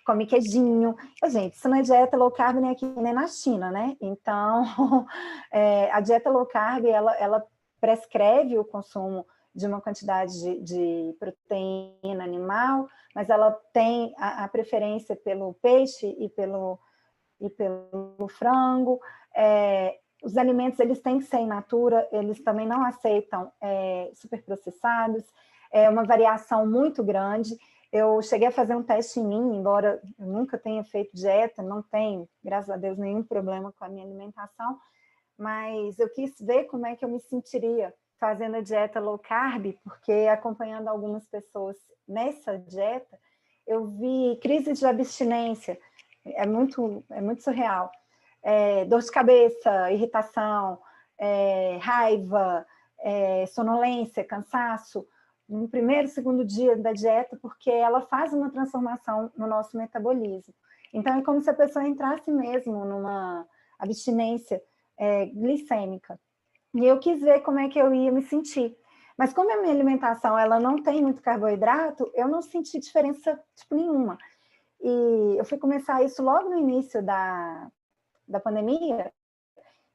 come queijinho. Gente, isso não é dieta low carb nem aqui, nem na China, né? Então, a dieta low carb, ela prescreve o consumo de uma quantidade de proteína animal, mas ela tem a preferência pelo peixe e pelo frango. Os alimentos, eles têm que ser in natura, eles também não aceitam superprocessados, é uma variação muito grande. Eu cheguei a fazer um teste em mim, embora eu nunca tenha feito dieta, não tenho, graças a Deus, nenhum problema com a minha alimentação, mas eu quis ver como é que eu me sentiria fazendo a dieta low carb, porque acompanhando algumas pessoas nessa dieta, eu vi crises de abstinência é muito surreal. Dor de cabeça, irritação, raiva, sonolência, cansaço, no primeiro, segundo dia da dieta, porque ela faz uma transformação no nosso metabolismo. Então, é como se a pessoa entrasse mesmo numa abstinência glicêmica. E eu quis ver como é que eu ia me sentir. Mas como a minha alimentação ela não tem muito carboidrato, eu não senti diferença tipo, nenhuma. E eu fui começar isso logo no início da pandemia,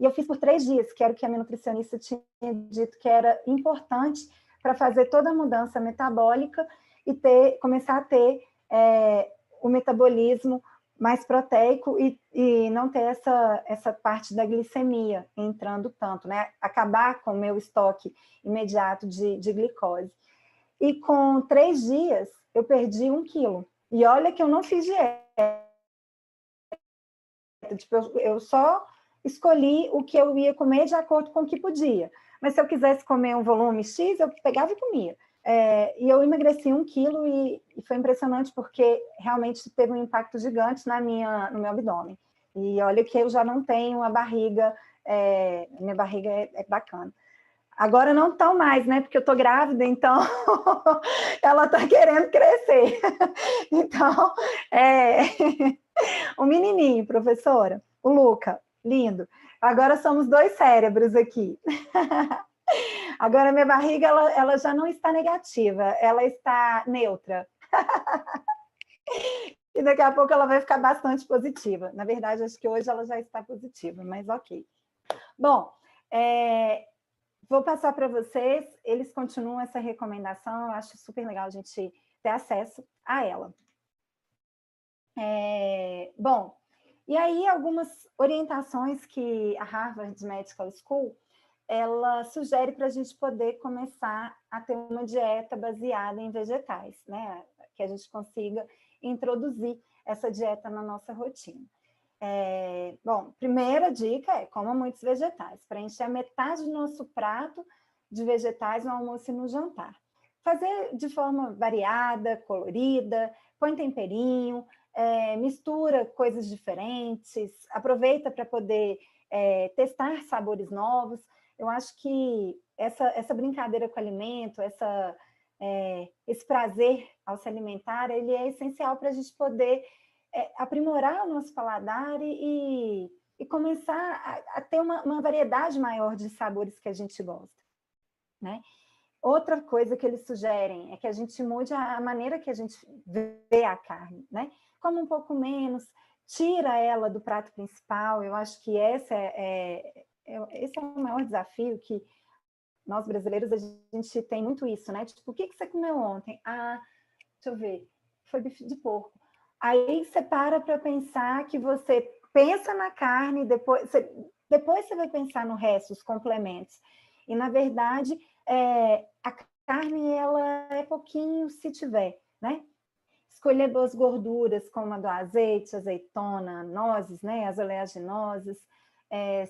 e eu fiz por 3 dias, que era o que a minha nutricionista tinha dito que era importante para fazer toda a mudança metabólica e começar a ter o metabolismo mais proteico e não ter essa parte da glicemia entrando tanto, né? Acabar com o meu estoque imediato de glicose. E com 3 dias, eu perdi 1 quilo. E olha que eu não fiz dieta. Tipo, eu só escolhi o que eu ia comer de acordo com o que podia. Mas se eu quisesse comer um volume X, eu pegava e comia. E eu emagreci 1 quilo e foi impressionante porque realmente teve um impacto gigante no meu abdômen. E olha que eu já não tenho a barriga, minha barriga é bacana. Agora não tão mais, né? Porque eu tô grávida, então ela tá querendo crescer. Então, um menininho, professora, o Luca, lindo. Agora somos 2 cérebros aqui. Agora minha barriga, ela já não está negativa, ela está neutra. E daqui a pouco ela vai ficar bastante positiva. Na verdade, acho que hoje ela já está positiva, mas ok. Bom, vou passar para vocês, eles continuam essa recomendação, eu acho super legal a gente ter acesso a ela. Bom, e aí algumas orientações que a Harvard Medical School ela sugere para a gente poder começar a ter uma dieta baseada em vegetais, né? Que a gente consiga introduzir essa dieta na nossa rotina. Bom, primeira dica é coma muitos vegetais, preencher a metade do nosso prato de vegetais no almoço e no jantar. Fazer de forma variada, colorida, põe temperinho, mistura coisas diferentes, aproveita para poder testar sabores novos. Eu acho que essa brincadeira com o alimento, esse prazer ao se alimentar, ele é essencial para a gente poder aprimorar o nosso paladar e começar a ter uma variedade maior de sabores que a gente gosta, né? Outra coisa que eles sugerem é que a gente mude a maneira que a gente vê a carne, né? Come um pouco menos, tira ela do prato principal. Eu acho que esse é o maior desafio que nós brasileiros, a gente tem muito isso, né? Tipo, o que você comeu ontem? Ah, deixa eu ver, foi bife de porco. Aí você para pensar que você pensa na carne, depois você vai pensar no resto, os complementos. E, na verdade, a carne, ela é pouquinho se tiver, né? Escolher boas gorduras, como a do azeite, azeitona, nozes, né? As oleaginosas,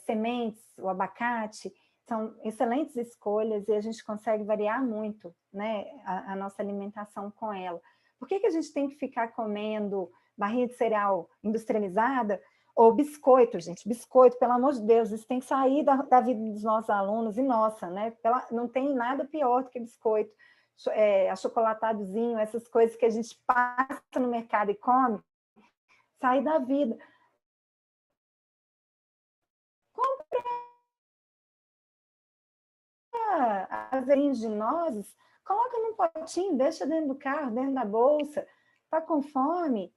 sementes, o abacate, são excelentes escolhas e a gente consegue variar muito, né? A nossa alimentação com ela. Por que a gente tem que ficar comendo barrinha de cereal industrializada ou biscoito, gente? Biscoito, pelo amor de Deus, isso tem que sair da vida dos nossos alunos e nossa, né? Não tem nada pior do que biscoito, achocolatadozinho, essas coisas que a gente passa no mercado e come, sair da vida. Compra azerinhos de nozes, coloca num potinho, deixa dentro do carro, dentro da bolsa. Tá com fome?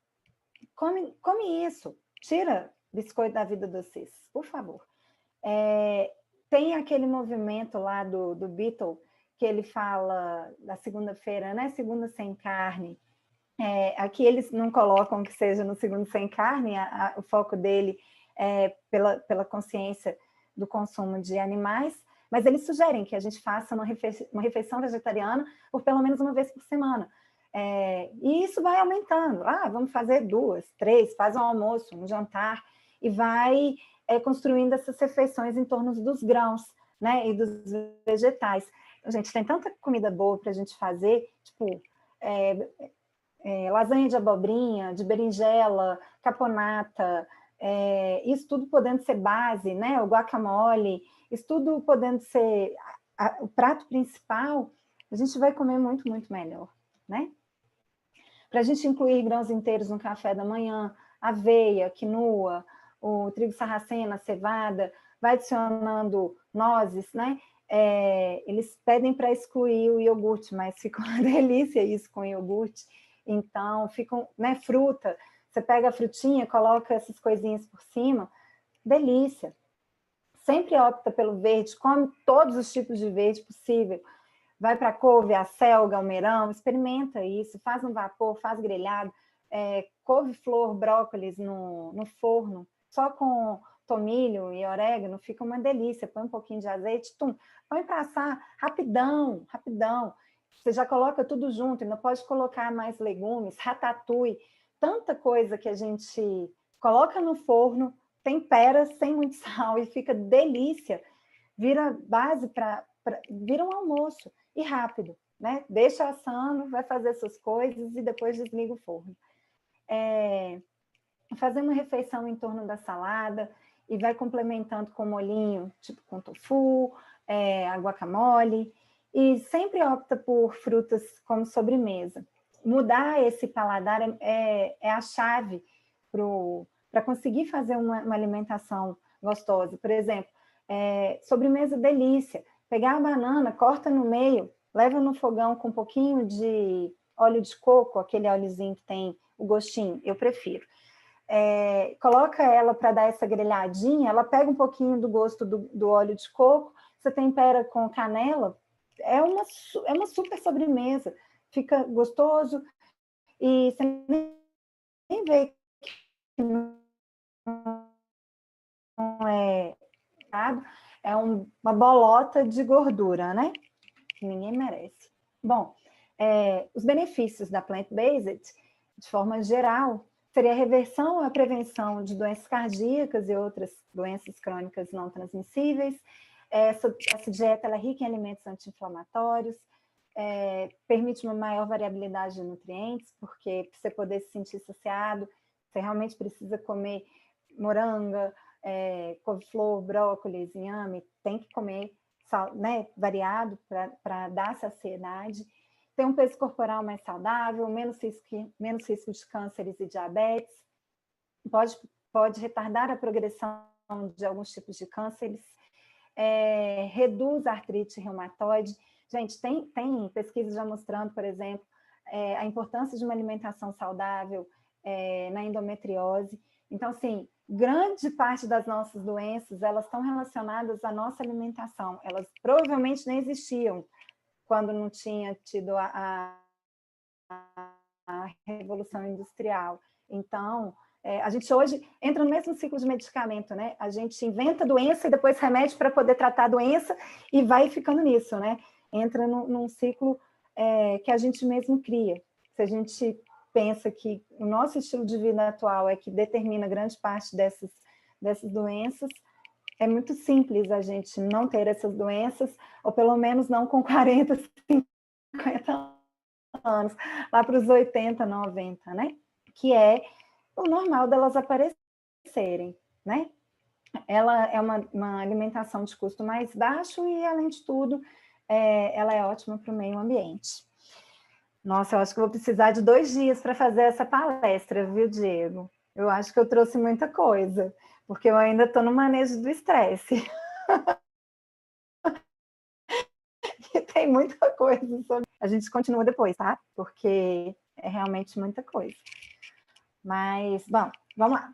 Come isso. Tira biscoito da vida de vocês, por favor. Tem aquele movimento lá do Beatle, que ele fala da segunda-feira, né? Segunda sem carne. Aqui eles não colocam que seja no segundo sem carne, o foco dele é pela consciência do consumo de animais, mas eles sugerem que a gente faça uma refeição vegetariana por pelo menos uma vez por semana. E isso vai aumentando. Vamos fazer 2, 3, faz um almoço, um jantar, e vai construindo essas refeições em torno dos grãos, né, e dos vegetais. Gente, tem tanta comida boa para a gente fazer, tipo, lasanha de abobrinha, de berinjela, caponata, isso tudo podendo ser base, né? O guacamole, isso tudo podendo ser o prato principal, a gente vai comer muito, muito melhor, né? Para a gente incluir grãos inteiros no café da manhã, aveia, quinoa, o trigo sarracena, cevada, vai adicionando nozes, né? Eles pedem para excluir o iogurte, mas fica uma delícia isso com iogurte. Então, ficam, né, fruta, você pega a frutinha, coloca essas coisinhas por cima, delícia. Sempre opta pelo verde, come todos os tipos de verde possível. Vai para a couve, a selga, almeirão, experimenta isso, faz no vapor, faz grelhado, couve-flor, brócolis no forno, só com tomilho e orégano, fica uma delícia. Põe um pouquinho de azeite, põe para assar rapidão, rapidão. Você já coloca tudo junto, ainda pode colocar mais legumes, ratatouille, tanta coisa que a gente coloca no forno, tempera sem muito sal e fica delícia. Vira base vira um almoço e rápido, né? Deixa assando, vai fazer suas coisas e depois desliga o forno. Fazer uma refeição em torno da salada e vai complementando com molhinho, tipo com tofu, a guacamole, e sempre opta por frutas como sobremesa. Mudar esse paladar é a chave para conseguir fazer uma alimentação gostosa. Por exemplo, sobremesa delícia, pegar a banana, corta no meio, leva no fogão com um pouquinho de óleo de coco, aquele óleozinho que tem o gostinho, eu prefiro. Coloca ela para dar essa grelhadinha, ela pega um pouquinho do gosto do óleo de coco, você tempera com canela, é uma super sobremesa, fica gostoso e você nem vê que não uma bolota de gordura, né? Que ninguém merece. Bom, os benefícios da plant-based, de forma geral, seria a reversão à prevenção de doenças cardíacas e outras doenças crônicas não transmissíveis. Essa dieta ela é rica em alimentos anti-inflamatórios, permite uma maior variabilidade de nutrientes, porque para você poder se sentir saciado, você realmente precisa comer moranga, couve-flor, brócolis, inhame, tem que comer né, variado para dar saciedade. Tem um peso corporal mais saudável, menos risco de cânceres e diabetes, pode retardar a progressão de alguns tipos de cânceres, reduz a artrite reumatoide. Gente, tem pesquisas já mostrando, por exemplo, a importância de uma alimentação saudável na endometriose. Então, assim, grande parte das nossas doenças, elas estão relacionadas à nossa alimentação. Elas provavelmente nem existiam quando não tinha tido a Revolução Industrial. Então, a gente hoje entra no mesmo ciclo de medicamento, né? A gente inventa doença e depois remédio para poder tratar a doença e vai ficando nisso, né? Entra num ciclo que a gente mesmo cria. Se a gente pensa que o nosso estilo de vida atual é que determina grande parte dessas doenças, é muito simples a gente não ter essas doenças, ou pelo menos não com 40, 50 anos, lá para os 80, 90, né? Que é o normal delas aparecerem, né? Ela é uma alimentação de custo mais baixo e, além de tudo, ela é ótima para o meio ambiente. Nossa, eu acho que eu vou precisar de 2 dias para fazer essa palestra, viu, Diego? Eu acho que eu trouxe muita coisa, porque eu ainda estou no manejo do estresse. E tem muita coisa sobre... A gente continua depois, tá? Porque é realmente muita coisa. Mas, bom, vamos lá.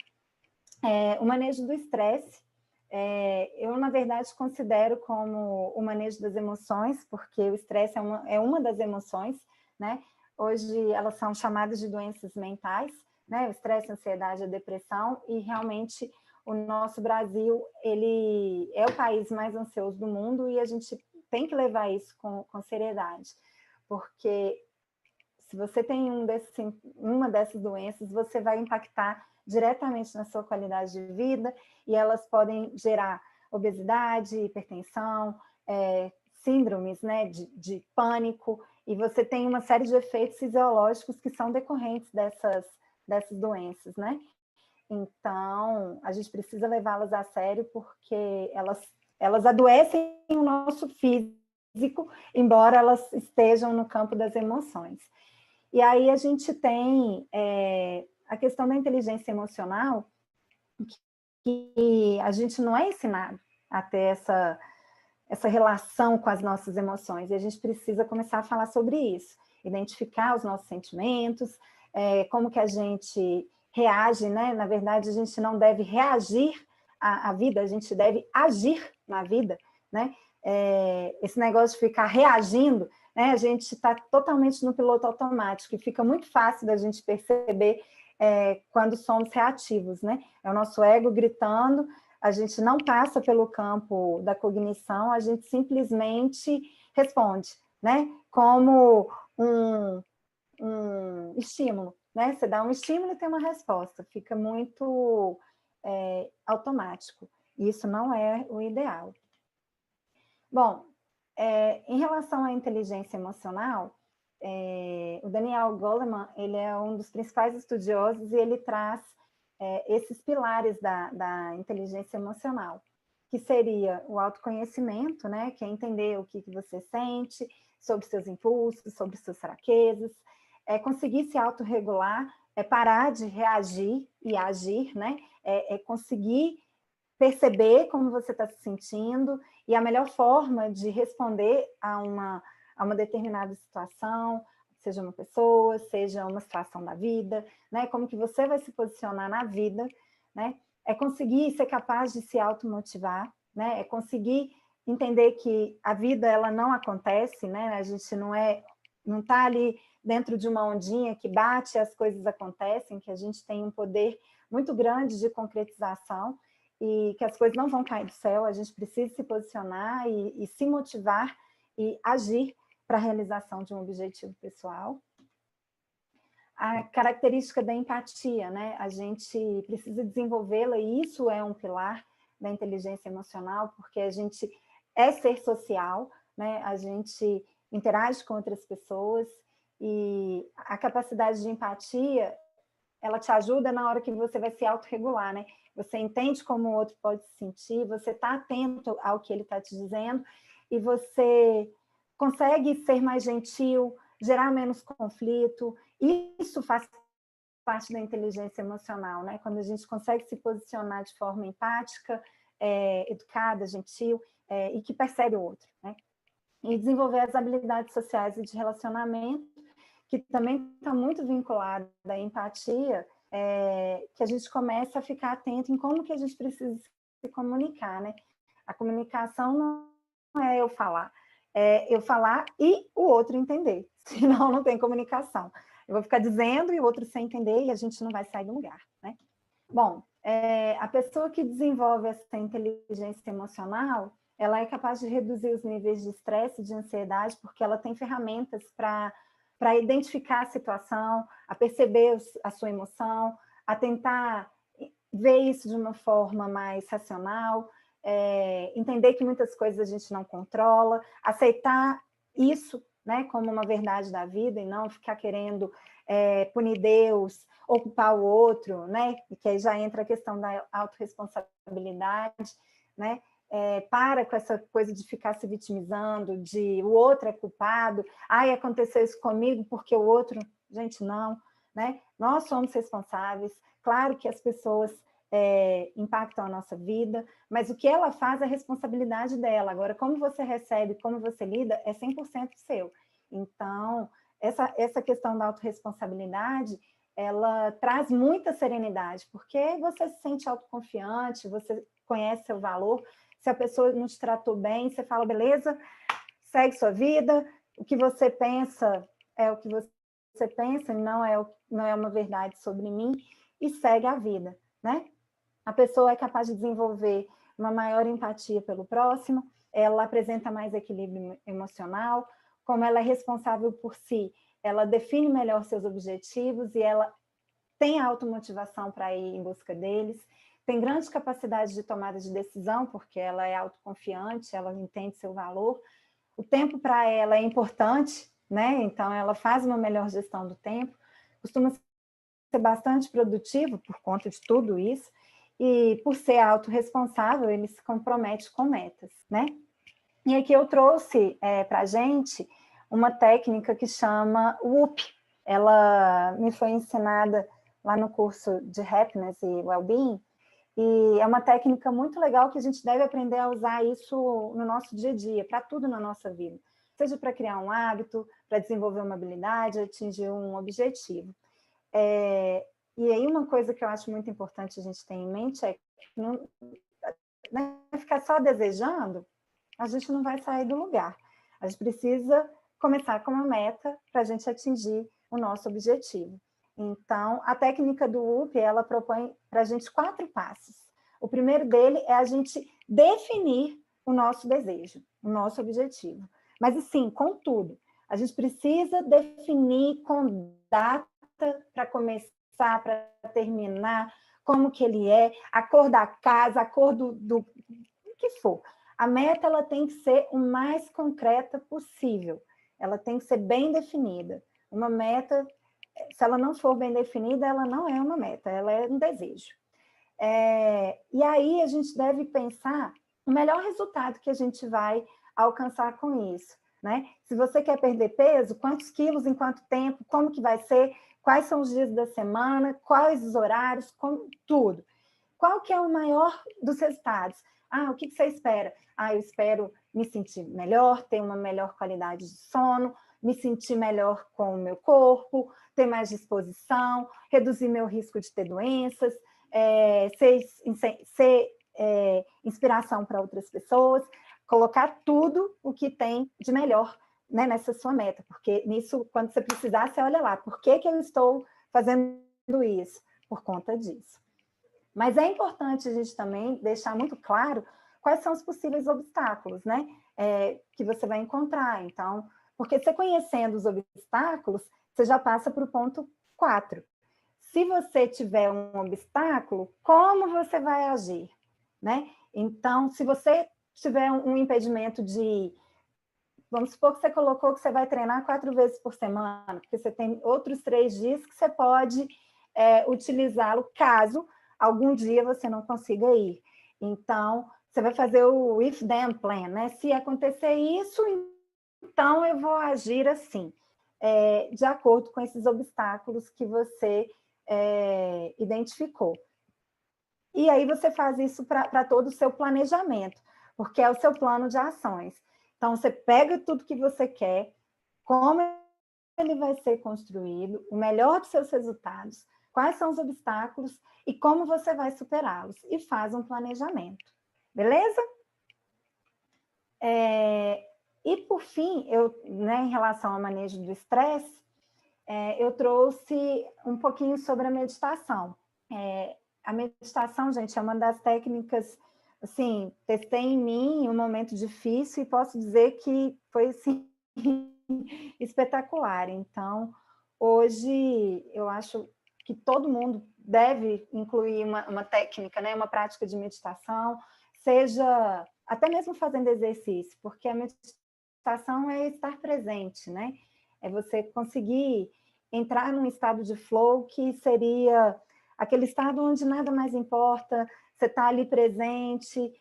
O manejo do estresse, eu, na verdade, considero como o manejo das emoções, porque o estresse é uma das emoções, né? Hoje elas são chamadas de doenças mentais, né? O estresse, a ansiedade, a depressão, e realmente o nosso Brasil, ele é o país mais ansioso do mundo e a gente tem que levar isso com seriedade, porque se você tem uma dessas doenças, você vai impactar diretamente na sua qualidade de vida e elas podem gerar obesidade, hipertensão, síndromes, né, de pânico e você tem uma série de efeitos fisiológicos que são decorrentes dessas doenças, né? Então, a gente precisa levá-las a sério porque elas adoecem o nosso físico, embora elas estejam no campo das emoções. E aí a gente tem a questão da inteligência emocional, que a gente não é ensinado a ter essa relação com as nossas emoções, e a gente precisa começar a falar sobre isso, identificar os nossos sentimentos, como que a gente reage, né? Na verdade, a gente não deve reagir à vida, a gente deve agir na vida, né? Esse negócio de ficar reagindo, né? A gente está totalmente no piloto automático, e fica muito fácil da gente perceber quando somos reativos, né? É o nosso ego gritando, a gente não passa pelo campo da cognição, a gente simplesmente responde, né? Como um estímulo, né? Você dá um estímulo e tem uma resposta, fica muito automático. Isso não é o ideal. Bom, em relação à inteligência emocional, o Daniel Goleman, ele é um dos principais estudiosos e ele traz esses pilares da inteligência emocional, que seria o autoconhecimento, né, que é entender o que você sente, sobre seus impulsos, sobre suas fraquezas, conseguir se autorregular, parar de reagir e agir, né, conseguir perceber como você está se sentindo, e a melhor forma de responder a uma determinada situação, seja uma pessoa, seja uma situação da vida, né? Como que você vai se posicionar na vida, né? É conseguir ser capaz de se automotivar, né? É conseguir entender que a vida ela não acontece, né? A gente não está ali dentro de uma ondinha que bate e as coisas acontecem, que a gente tem um poder muito grande de concretização, e que as coisas não vão cair do céu, a gente precisa se posicionar e se motivar e agir para a realização de um objetivo pessoal. A característica da empatia, né? A gente precisa desenvolvê-la, e isso é um pilar da inteligência emocional, porque a gente é ser social, né? A gente interage com outras pessoas, e a capacidade de empatia, ela te ajuda na hora que você vai se autorregular, né? Você entende como o outro pode se sentir, você está atento ao que ele está te dizendo, e você consegue ser mais gentil, gerar menos conflito. Isso faz parte da inteligência emocional, né? Quando a gente consegue se posicionar de forma empática, educada, gentil, e que percebe o outro, né? E desenvolver as habilidades sociais e de relacionamento, que também está muito vinculada à empatia, que a gente começa a ficar atento em como que a gente precisa se comunicar, né? A comunicação não é eu falar e o outro entender, senão não tem comunicação. Eu vou ficar dizendo e o outro sem entender, e a gente não vai sair do lugar, né? Bom, a pessoa que desenvolve essa inteligência emocional, ela é capaz de reduzir os níveis de estresse e de ansiedade, porque ela tem ferramentas para identificar a situação, a perceber a sua emoção, a tentar ver isso de uma forma mais racional, entender que muitas coisas a gente não controla, aceitar isso, né, como uma verdade da vida, e não ficar querendo punir Deus, ocupar o outro, né, e que aí já entra a questão da autorresponsabilidade, né? Para com essa coisa de ficar se vitimizando, de o outro é culpado, aconteceu isso comigo porque o outro, gente, não, né? Nós somos responsáveis, claro que as pessoas impactam a nossa vida, mas o que ela faz é responsabilidade dela. Agora, como você recebe, como você lida, é 100% seu. Então, essa questão da autorresponsabilidade, ela traz muita serenidade, porque você se sente autoconfiante, você conhece seu valor. Se a pessoa não te tratou bem, você fala, beleza, segue sua vida, o que você pensa é o que você pensa, não é uma verdade sobre mim, e segue a vida, né? A pessoa é capaz de desenvolver uma maior empatia pelo próximo, ela apresenta mais equilíbrio emocional, como ela é responsável por si, ela define melhor seus objetivos e ela tem automotivação para ir em busca deles, tem grande capacidade de tomada de decisão, porque ela é autoconfiante, ela entende seu valor, o tempo para ela é importante, né? Então, ela faz uma melhor gestão do tempo, costuma ser bastante produtivo por conta de tudo isso, e por ser autorresponsável, ele se compromete com metas, né? E aqui eu trouxe para a gente uma técnica que chama WOOP. Ela me foi ensinada lá no curso de Happiness e Wellbeing, e é uma técnica muito legal que a gente deve aprender a usar isso no nosso dia a dia, para tudo na nossa vida. Seja para criar um hábito, para desenvolver uma habilidade, atingir um objetivo. E aí uma coisa que eu acho muito importante a gente ter em mente é que não ficar só desejando, a gente não vai sair do lugar. A gente precisa começar com uma meta para a gente atingir o nosso objetivo. Então, a técnica do WOOP, ela propõe para a gente 4 passos. O primeiro dele é a gente definir o nosso desejo, o nosso objetivo. Mas, assim, com tudo. A gente precisa definir com data para começar, para terminar, como que ele é, a cor da casa, a cor do que for. A meta ela tem que ser o mais concreta possível. Ela tem que ser bem definida. Uma meta, se ela não for bem definida, ela não é uma meta, ela é um desejo. E aí a gente deve pensar o melhor resultado que a gente vai alcançar com isso, né? Se você quer perder peso, quantos quilos em quanto tempo, como que vai ser, quais são os dias da semana, quais os horários, tudo. Qual que é o maior dos resultados? O que você espera? Eu espero me sentir melhor, ter uma melhor qualidade de sono, me sentir melhor com o meu corpo, ter mais disposição, reduzir meu risco de ter doenças, ser inspiração para outras pessoas, colocar tudo o que tem de melhor, né, nessa sua meta, porque nisso, quando você precisar, você olha lá, por que eu estou fazendo isso? Por conta disso. Mas é importante a gente também deixar muito claro quais são os possíveis obstáculos, né, que você vai encontrar. Então, porque você conhecendo os obstáculos, você já passa para o ponto 4. Se você tiver um obstáculo, como você vai agir, né? Então, se você tiver um impedimento de... Vamos supor que você colocou que você vai treinar 4 vezes por semana, porque você tem outros 3 dias que você pode utilizá-lo caso algum dia você não consiga ir. Então, você vai fazer o if-then plan, né? Se acontecer isso, então eu vou agir assim, de acordo com esses obstáculos que você identificou. E aí você faz isso para todo o seu planejamento, porque é o seu plano de ações. Então, você pega tudo que você quer, como ele vai ser construído, o melhor dos seus resultados, quais são os obstáculos e como você vai superá-los, e faz um planejamento. Beleza? E, por fim, em relação ao manejo do estresse, eu trouxe um pouquinho sobre a meditação. A meditação, gente, é uma das técnicas, assim, testei em mim em um momento difícil e posso dizer que foi, assim, espetacular. Então, hoje, eu acho que todo mundo deve incluir uma técnica, né, uma prática de meditação, seja até mesmo fazendo exercício, porque a meditação é estar presente, né? É você conseguir entrar num estado de flow que seria aquele estado onde nada mais importa, você está ali presente,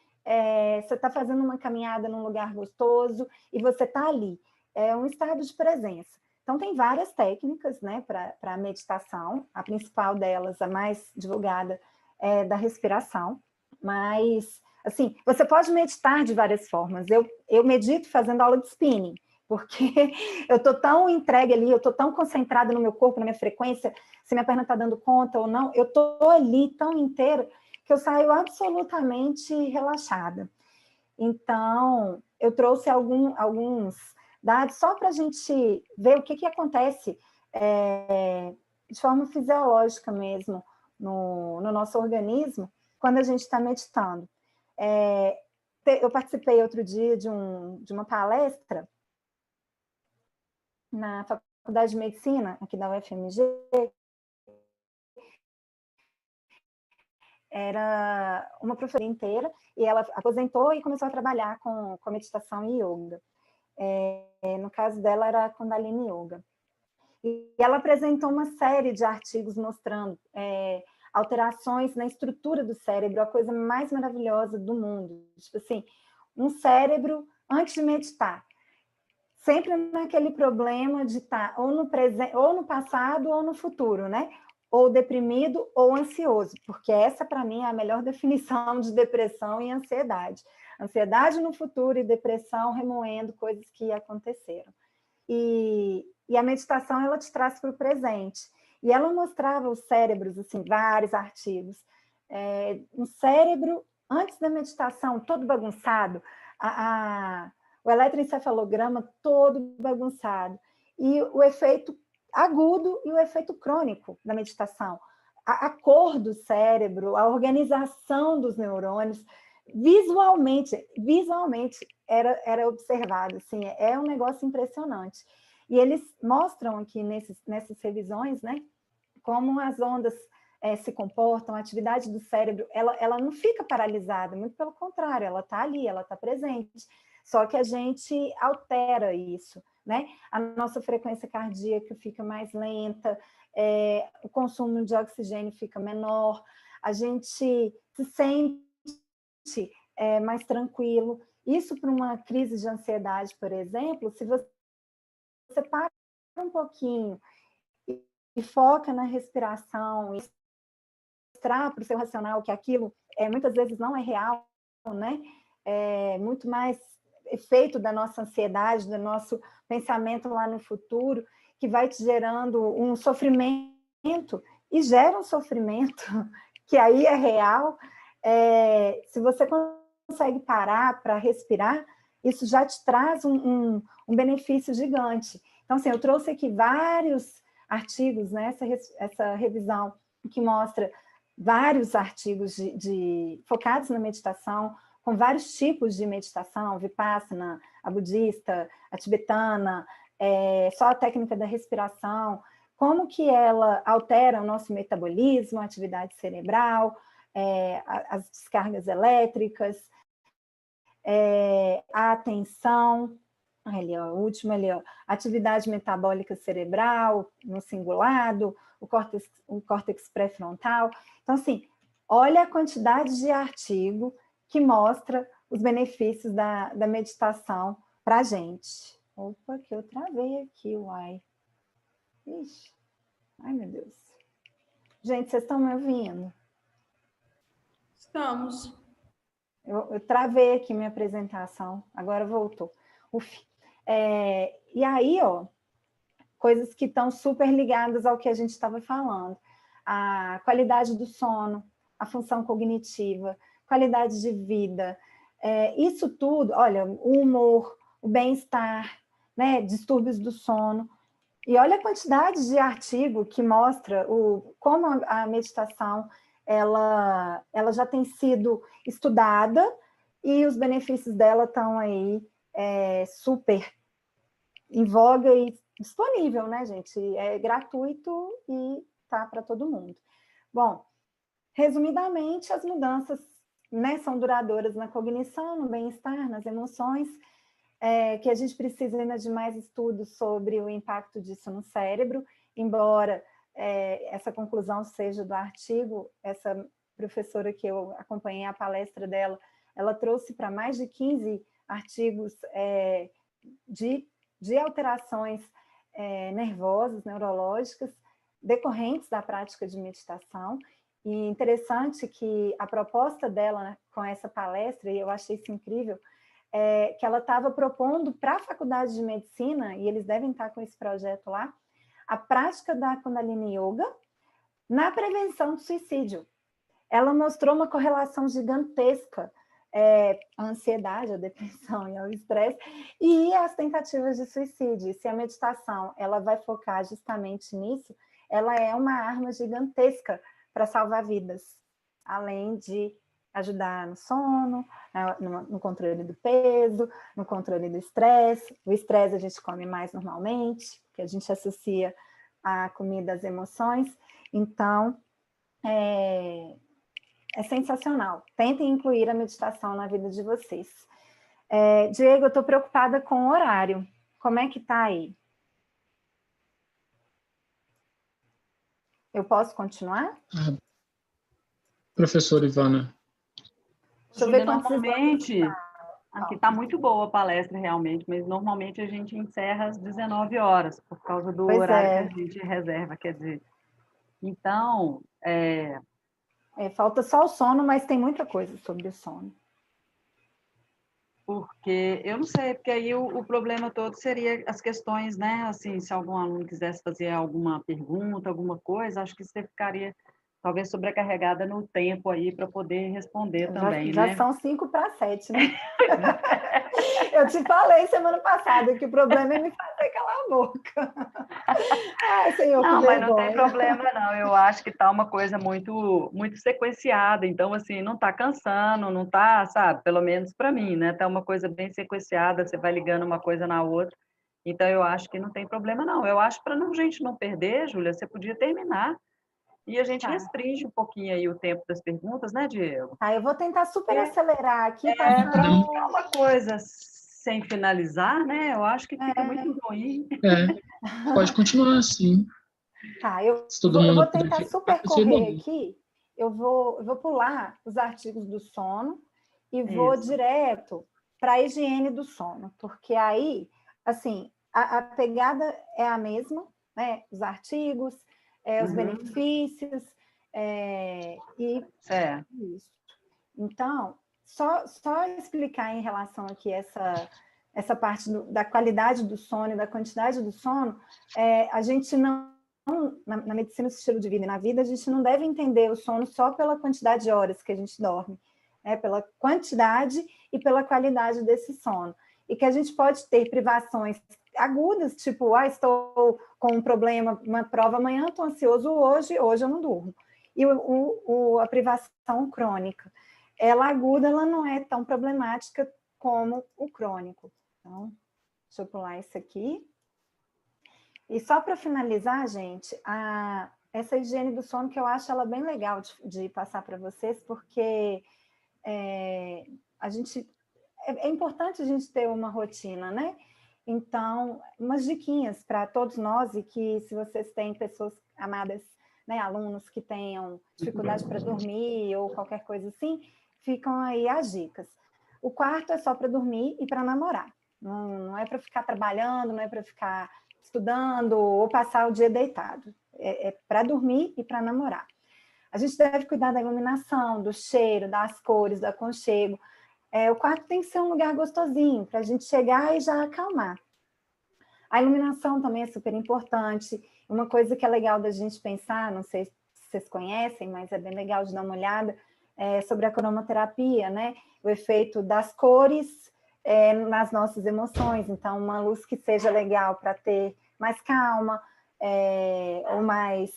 você está fazendo uma caminhada num lugar gostoso e você está ali. É um estado de presença. Então, tem várias técnicas, né, para a meditação. A principal delas, a mais divulgada, é da respiração. Mas, assim, você pode meditar de várias formas. Eu medito fazendo aula de spinning, porque eu estou tão entregue ali, eu estou tão concentrada no meu corpo, na minha frequência, se minha perna está dando conta ou não, eu estou ali tão inteira que eu saio absolutamente relaxada. Então, eu trouxe alguns dados só para a gente ver o que acontece de forma fisiológica mesmo no nosso organismo quando a gente está meditando. Eu participei outro dia de uma palestra na Faculdade de Medicina, aqui da UFMG. Era uma professora inteira, e ela aposentou e começou a trabalhar com meditação e yoga. No caso dela, era a Kundalini Yoga. E ela apresentou uma série de artigos mostrando alterações na estrutura do cérebro, a coisa mais maravilhosa do mundo. Tipo assim, um cérebro, antes de meditar, sempre naquele problema de estar ou no presente, ou no passado, ou no futuro, né? Ou deprimido ou ansioso, porque essa, para mim, é a melhor definição de depressão e ansiedade. Ansiedade no futuro e depressão remoendo coisas que aconteceram. E a meditação, ela te traz para o presente. E ela mostrava os cérebros, assim, vários artigos. Um cérebro, antes da meditação, todo bagunçado, o eletroencefalograma todo bagunçado. E o efeito agudo e o efeito crônico da meditação. A cor do cérebro, a organização dos neurônios, visualmente era observado. Assim, é um negócio impressionante. E eles mostram aqui nessas revisões, né, como as ondas se comportam, a atividade do cérebro, ela não fica paralisada, muito pelo contrário, ela está ali, ela está presente. Só que a gente altera isso, né? A nossa frequência cardíaca fica mais lenta, o consumo de oxigênio fica menor, a gente se sente mais tranquilo. Isso para uma crise de ansiedade, por exemplo, se você para um pouquinho e foca na respiração, e mostrar para o seu racional que aquilo muitas vezes não é real, né? É muito mais efeito da nossa ansiedade, do nosso pensamento lá no futuro, que vai te gerando um sofrimento, e gera um sofrimento que aí é real. Se você consegue parar para respirar, isso já te traz um benefício gigante. Então, assim, eu trouxe aqui vários artigos, né, essa revisão que mostra vários artigos focados na meditação, com vários tipos de meditação, Vipassana, a budista, a tibetana, só a técnica da respiração, como que ela altera o nosso metabolismo, a atividade cerebral, as descargas elétricas, a atenção, ali, ó, o último ali, ó, atividade metabólica cerebral, no cingulado, o córtex pré-frontal. Então, assim, olha a quantidade de artigo que mostra os benefícios da meditação para a gente. Opa, que eu travei aqui, uai. Ixi, ai, meu Deus. Gente, vocês estão me ouvindo? Estamos. Eu travei aqui minha apresentação, agora voltou. E aí, ó, coisas que estão super ligadas ao que a gente estava falando. A qualidade do sono, a função cognitiva, qualidade de vida. Isso tudo, olha, o humor, o bem-estar, né, distúrbios do sono. E olha a quantidade de artigo que mostra como a meditação ela já tem sido estudada e os benefícios dela estão aí super em voga e disponível, né, gente? É gratuito e tá para todo mundo. Bom, resumidamente, as mudanças, né, são duradouras na cognição, no bem-estar, nas emoções, que a gente precisa ainda de mais estudos sobre o impacto disso no cérebro, embora essa conclusão seja do artigo. Essa professora que eu acompanhei a palestra dela, ela trouxe para mais de 15 artigos de alterações nervosas, neurológicas, decorrentes da prática de meditação. E interessante que a proposta dela, né, com essa palestra, e eu achei isso incrível, que ela estava propondo para a Faculdade de Medicina, e eles devem estar com esse projeto lá, a prática da Kundalini Yoga na prevenção do suicídio. Ela mostrou uma correlação gigantesca, a ansiedade, a depressão e o estresse, e as tentativas de suicídio. E se a meditação ela vai focar justamente nisso, ela é uma arma gigantesca para salvar vidas, além de ajudar no sono, no controle do peso, no controle do estresse. O estresse a gente come mais normalmente, porque a gente associa a comida às emoções. Então, é sensacional. Tentem incluir a meditação na vida de vocês. Diego, eu estou preocupada com o horário. Como é que está aí? Eu posso continuar? Professora Ivana. Deixa eu ver quantos normalmente, aqui está muito boa a palestra realmente, mas normalmente a gente encerra às 19 horas, por causa do horário que a gente reserva, quer dizer. Então, falta só o sono, mas tem muita coisa sobre o sono. Porque, eu não sei, porque aí o problema todo seria as questões, né? Assim, se algum aluno quisesse fazer alguma pergunta, alguma coisa, acho que você ficaria talvez sobrecarregada no tempo aí para poder responder também, já né? são 5:07, né? Eu te falei semana passada que o problema é me fazer calar a boca. Ai, Senhor, não, que mas não tem vergonha. problema, não. Eu acho que tá uma coisa muito, muito sequenciada. Então, assim, não tá cansando, não tá, sabe? Pelo menos para mim, né? Tá uma coisa bem sequenciada, você vai ligando uma coisa na outra. Então, eu acho que não tem problema, não. Eu acho para a gente não perder, Júlia, você podia terminar. E a gente restringe um pouquinho aí o tempo das perguntas, né, Diego? Eu vou tentar super acelerar aqui. Para não ficar uma coisa sem finalizar, né? Eu acho que fica muito ruim. Pode continuar assim. Eu vou tentar super correr aqui. Eu vou pular os artigos do sono e vou direto para a higiene do sono, porque aí, assim, a pegada é a mesma, né? Os artigos, os benefícios, e isso. Então, só explicar em relação aqui essa parte da qualidade do sono e da quantidade do sono, a gente não, na medicina do estilo de vida e na vida, a gente não deve entender o sono só pela quantidade de horas que a gente dorme, pela quantidade e pela qualidade desse sono. E que a gente pode ter privações agudas, tipo, estou com um problema, uma prova amanhã, estou ansioso hoje eu não durmo. E a privação crônica, ela aguda, ela não é tão problemática como o crônico. Então, deixa eu pular isso aqui. E só para finalizar, gente, essa higiene do sono, que eu acho ela bem legal de passar para vocês, porque é importante a gente ter uma rotina, né? Então, umas diquinhas para todos nós, e que se vocês têm pessoas amadas, né, alunos que tenham dificuldade para dormir ou qualquer coisa assim, ficam aí as dicas. O quarto é só para dormir e para namorar. Não é para ficar trabalhando, não é para ficar estudando ou passar o dia deitado. É para dormir e para namorar. A gente deve cuidar da iluminação, do cheiro, das cores, do aconchego. O quarto tem que ser um lugar gostosinho, para a gente chegar e já acalmar. A iluminação também é super importante. Uma coisa que é legal da gente pensar, não sei se vocês conhecem, mas é bem legal de dar uma olhada, sobre a cromoterapia, né? O efeito das cores nas nossas emoções. Então, uma luz que seja legal para ter mais calma, ou mais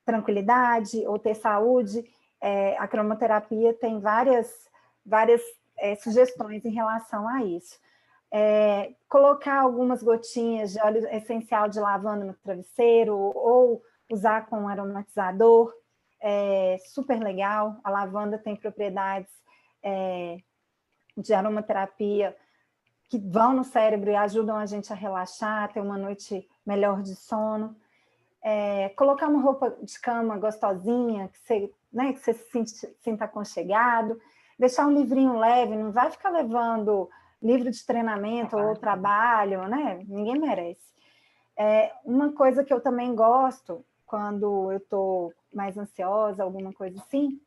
tranquilidade, ou ter saúde. A cromoterapia tem várias sugestões em relação a isso. Colocar algumas gotinhas de óleo essencial de lavanda no travesseiro, ou usar com um aromatizador, super legal. A lavanda tem propriedades de aromaterapia que vão no cérebro e ajudam a gente a relaxar, ter uma noite melhor de sono. Colocar uma roupa de cama gostosinha, que você se sinta aconchegado. Deixar um livrinho leve, não vai ficar levando livro de treinamento ou trabalho, né? Ninguém merece. Uma coisa que eu também gosto, quando eu estou mais ansiosa, alguma coisa assim,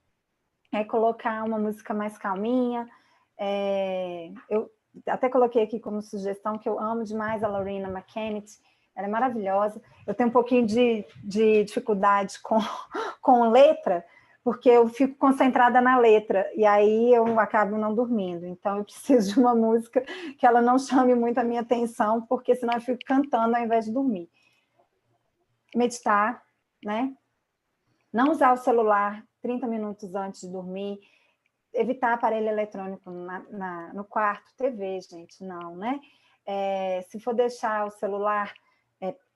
é colocar uma música mais calminha. Eu até coloquei aqui como sugestão que eu amo demais a Loreena McKennitt, ela é maravilhosa. Eu tenho um pouquinho de dificuldade com letra, porque eu fico concentrada na letra, e aí eu acabo não dormindo. Então, eu preciso de uma música que ela não chame muito a minha atenção, porque senão eu fico cantando ao invés de dormir. Meditar, né? Não usar o celular 30 minutos antes de dormir. Evitar aparelho eletrônico no quarto, TV, gente, não, né? Se for deixar o celular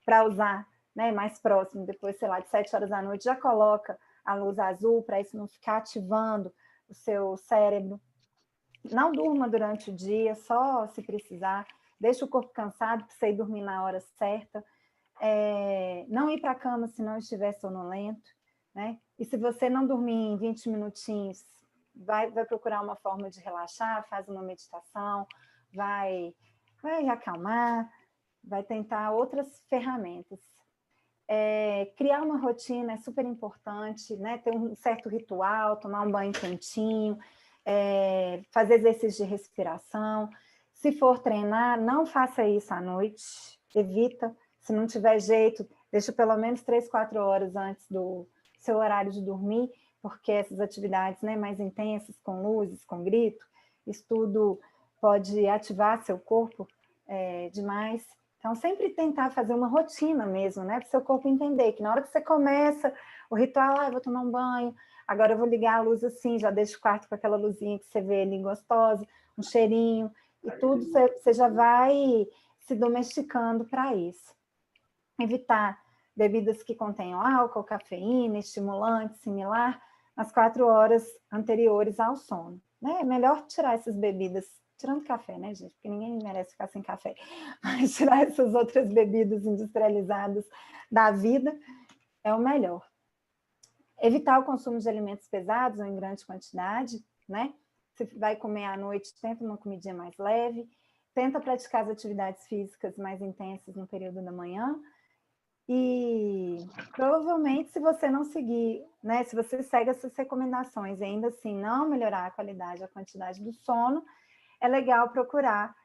para usar, né, mais próximo, depois, sei lá, de 7 horas da noite, já coloca a luz azul, para isso não ficar ativando o seu cérebro. não durma durante o dia, só se precisar. Deixa o corpo cansado para você ir dormir na hora certa. Não ir para a cama se não estiver sonolento, né? E se você não dormir em 20 minutinhos, vai procurar uma forma de relaxar, faz uma meditação, vai acalmar, vai tentar outras ferramentas. Criar uma rotina é super importante, né? Ter um certo ritual, tomar um banho quentinho, fazer exercício de respiração. Se for treinar, não faça isso à noite, evita. Se não tiver jeito, deixa pelo menos 3, 4 horas antes do seu horário de dormir, porque essas atividades, né, mais intensas, com luzes, com grito, isso tudo pode ativar seu corpo demais. Então, sempre tentar fazer uma rotina mesmo, né, para o seu corpo entender que na hora que você começa o ritual, eu vou tomar um banho, agora eu vou ligar a luz assim, já deixa o quarto com aquela luzinha que você vê ali gostosa, um cheirinho, e tudo você já vai se domesticando para isso. Evitar bebidas que contenham álcool, cafeína, estimulante, similar, nas 4 horas anteriores ao sono. Né? É melhor tirar essas bebidas, tirando café, né, gente? Porque ninguém merece ficar sem café. Mas tirar essas outras bebidas industrializadas da vida é o melhor. Evitar o consumo de alimentos pesados ou em grande quantidade, né? Se vai comer à noite, tenta uma comidinha mais leve. Tenta praticar as atividades físicas mais intensas no período da manhã. E provavelmente, se você não seguir, né, se você segue essas recomendações e ainda assim não melhorar a qualidade, a quantidade do sono, é legal procurar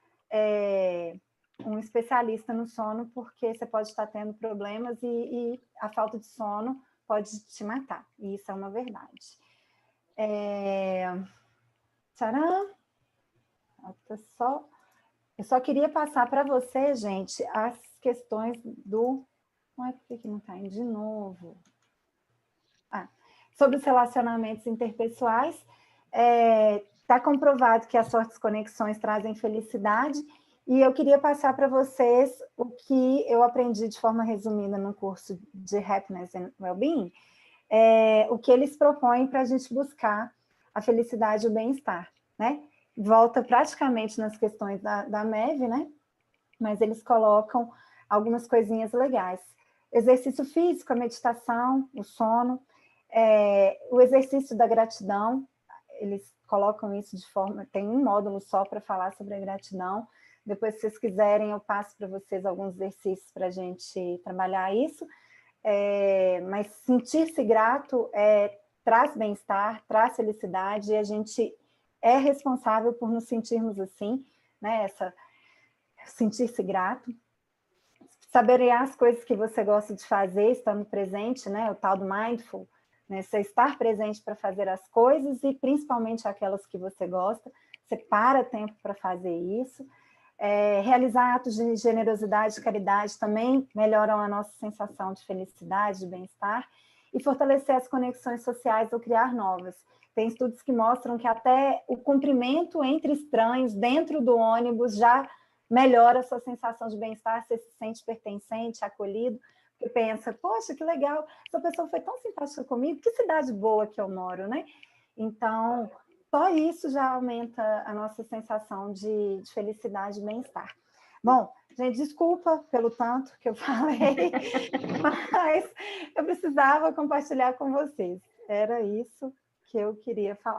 um especialista no sono, porque você pode estar tendo problemas e a falta de sono pode te matar. E isso é uma verdade. Tcharam! Eu só queria passar para você, gente, as questões do... Por que não está indo de novo? Sobre os relacionamentos interpessoais, está comprovado que as fortes conexões trazem felicidade, e eu queria passar para vocês o que eu aprendi de forma resumida no curso de Happiness and Wellbeing, o que eles propõem para a gente buscar a felicidade e o bem-estar, né? Volta praticamente nas questões da MEV, né? Mas eles colocam algumas coisinhas legais. Exercício físico, a meditação, o sono, o exercício da gratidão, eles colocam isso de forma... Tem um módulo só para falar sobre a gratidão. Depois, se vocês quiserem, eu passo para vocês alguns exercícios para a gente trabalhar isso. Mas sentir-se grato traz bem-estar, traz felicidade, e a gente é responsável por nos sentirmos assim, né? Sentir-se grato. Saborear as coisas que você gosta de fazer, estando presente, né? O tal do mindful, né? Você estar presente para fazer as coisas, e principalmente aquelas que você gosta. Você para tempo para fazer isso. Realizar atos de generosidade e caridade também melhoram a nossa sensação de felicidade, de bem-estar, e fortalecer as conexões sociais ou criar novas. Tem estudos que mostram que até o cumprimento entre estranhos dentro do ônibus já melhora a sua sensação de bem-estar, você se sente pertencente, acolhido, porque pensa, poxa, que legal, essa pessoa foi tão simpática comigo, que cidade boa que eu moro, né? Então, só isso já aumenta a nossa sensação de felicidade e bem-estar. Bom, gente, desculpa pelo tanto que eu falei, mas eu precisava compartilhar com vocês. Era isso que eu queria falar.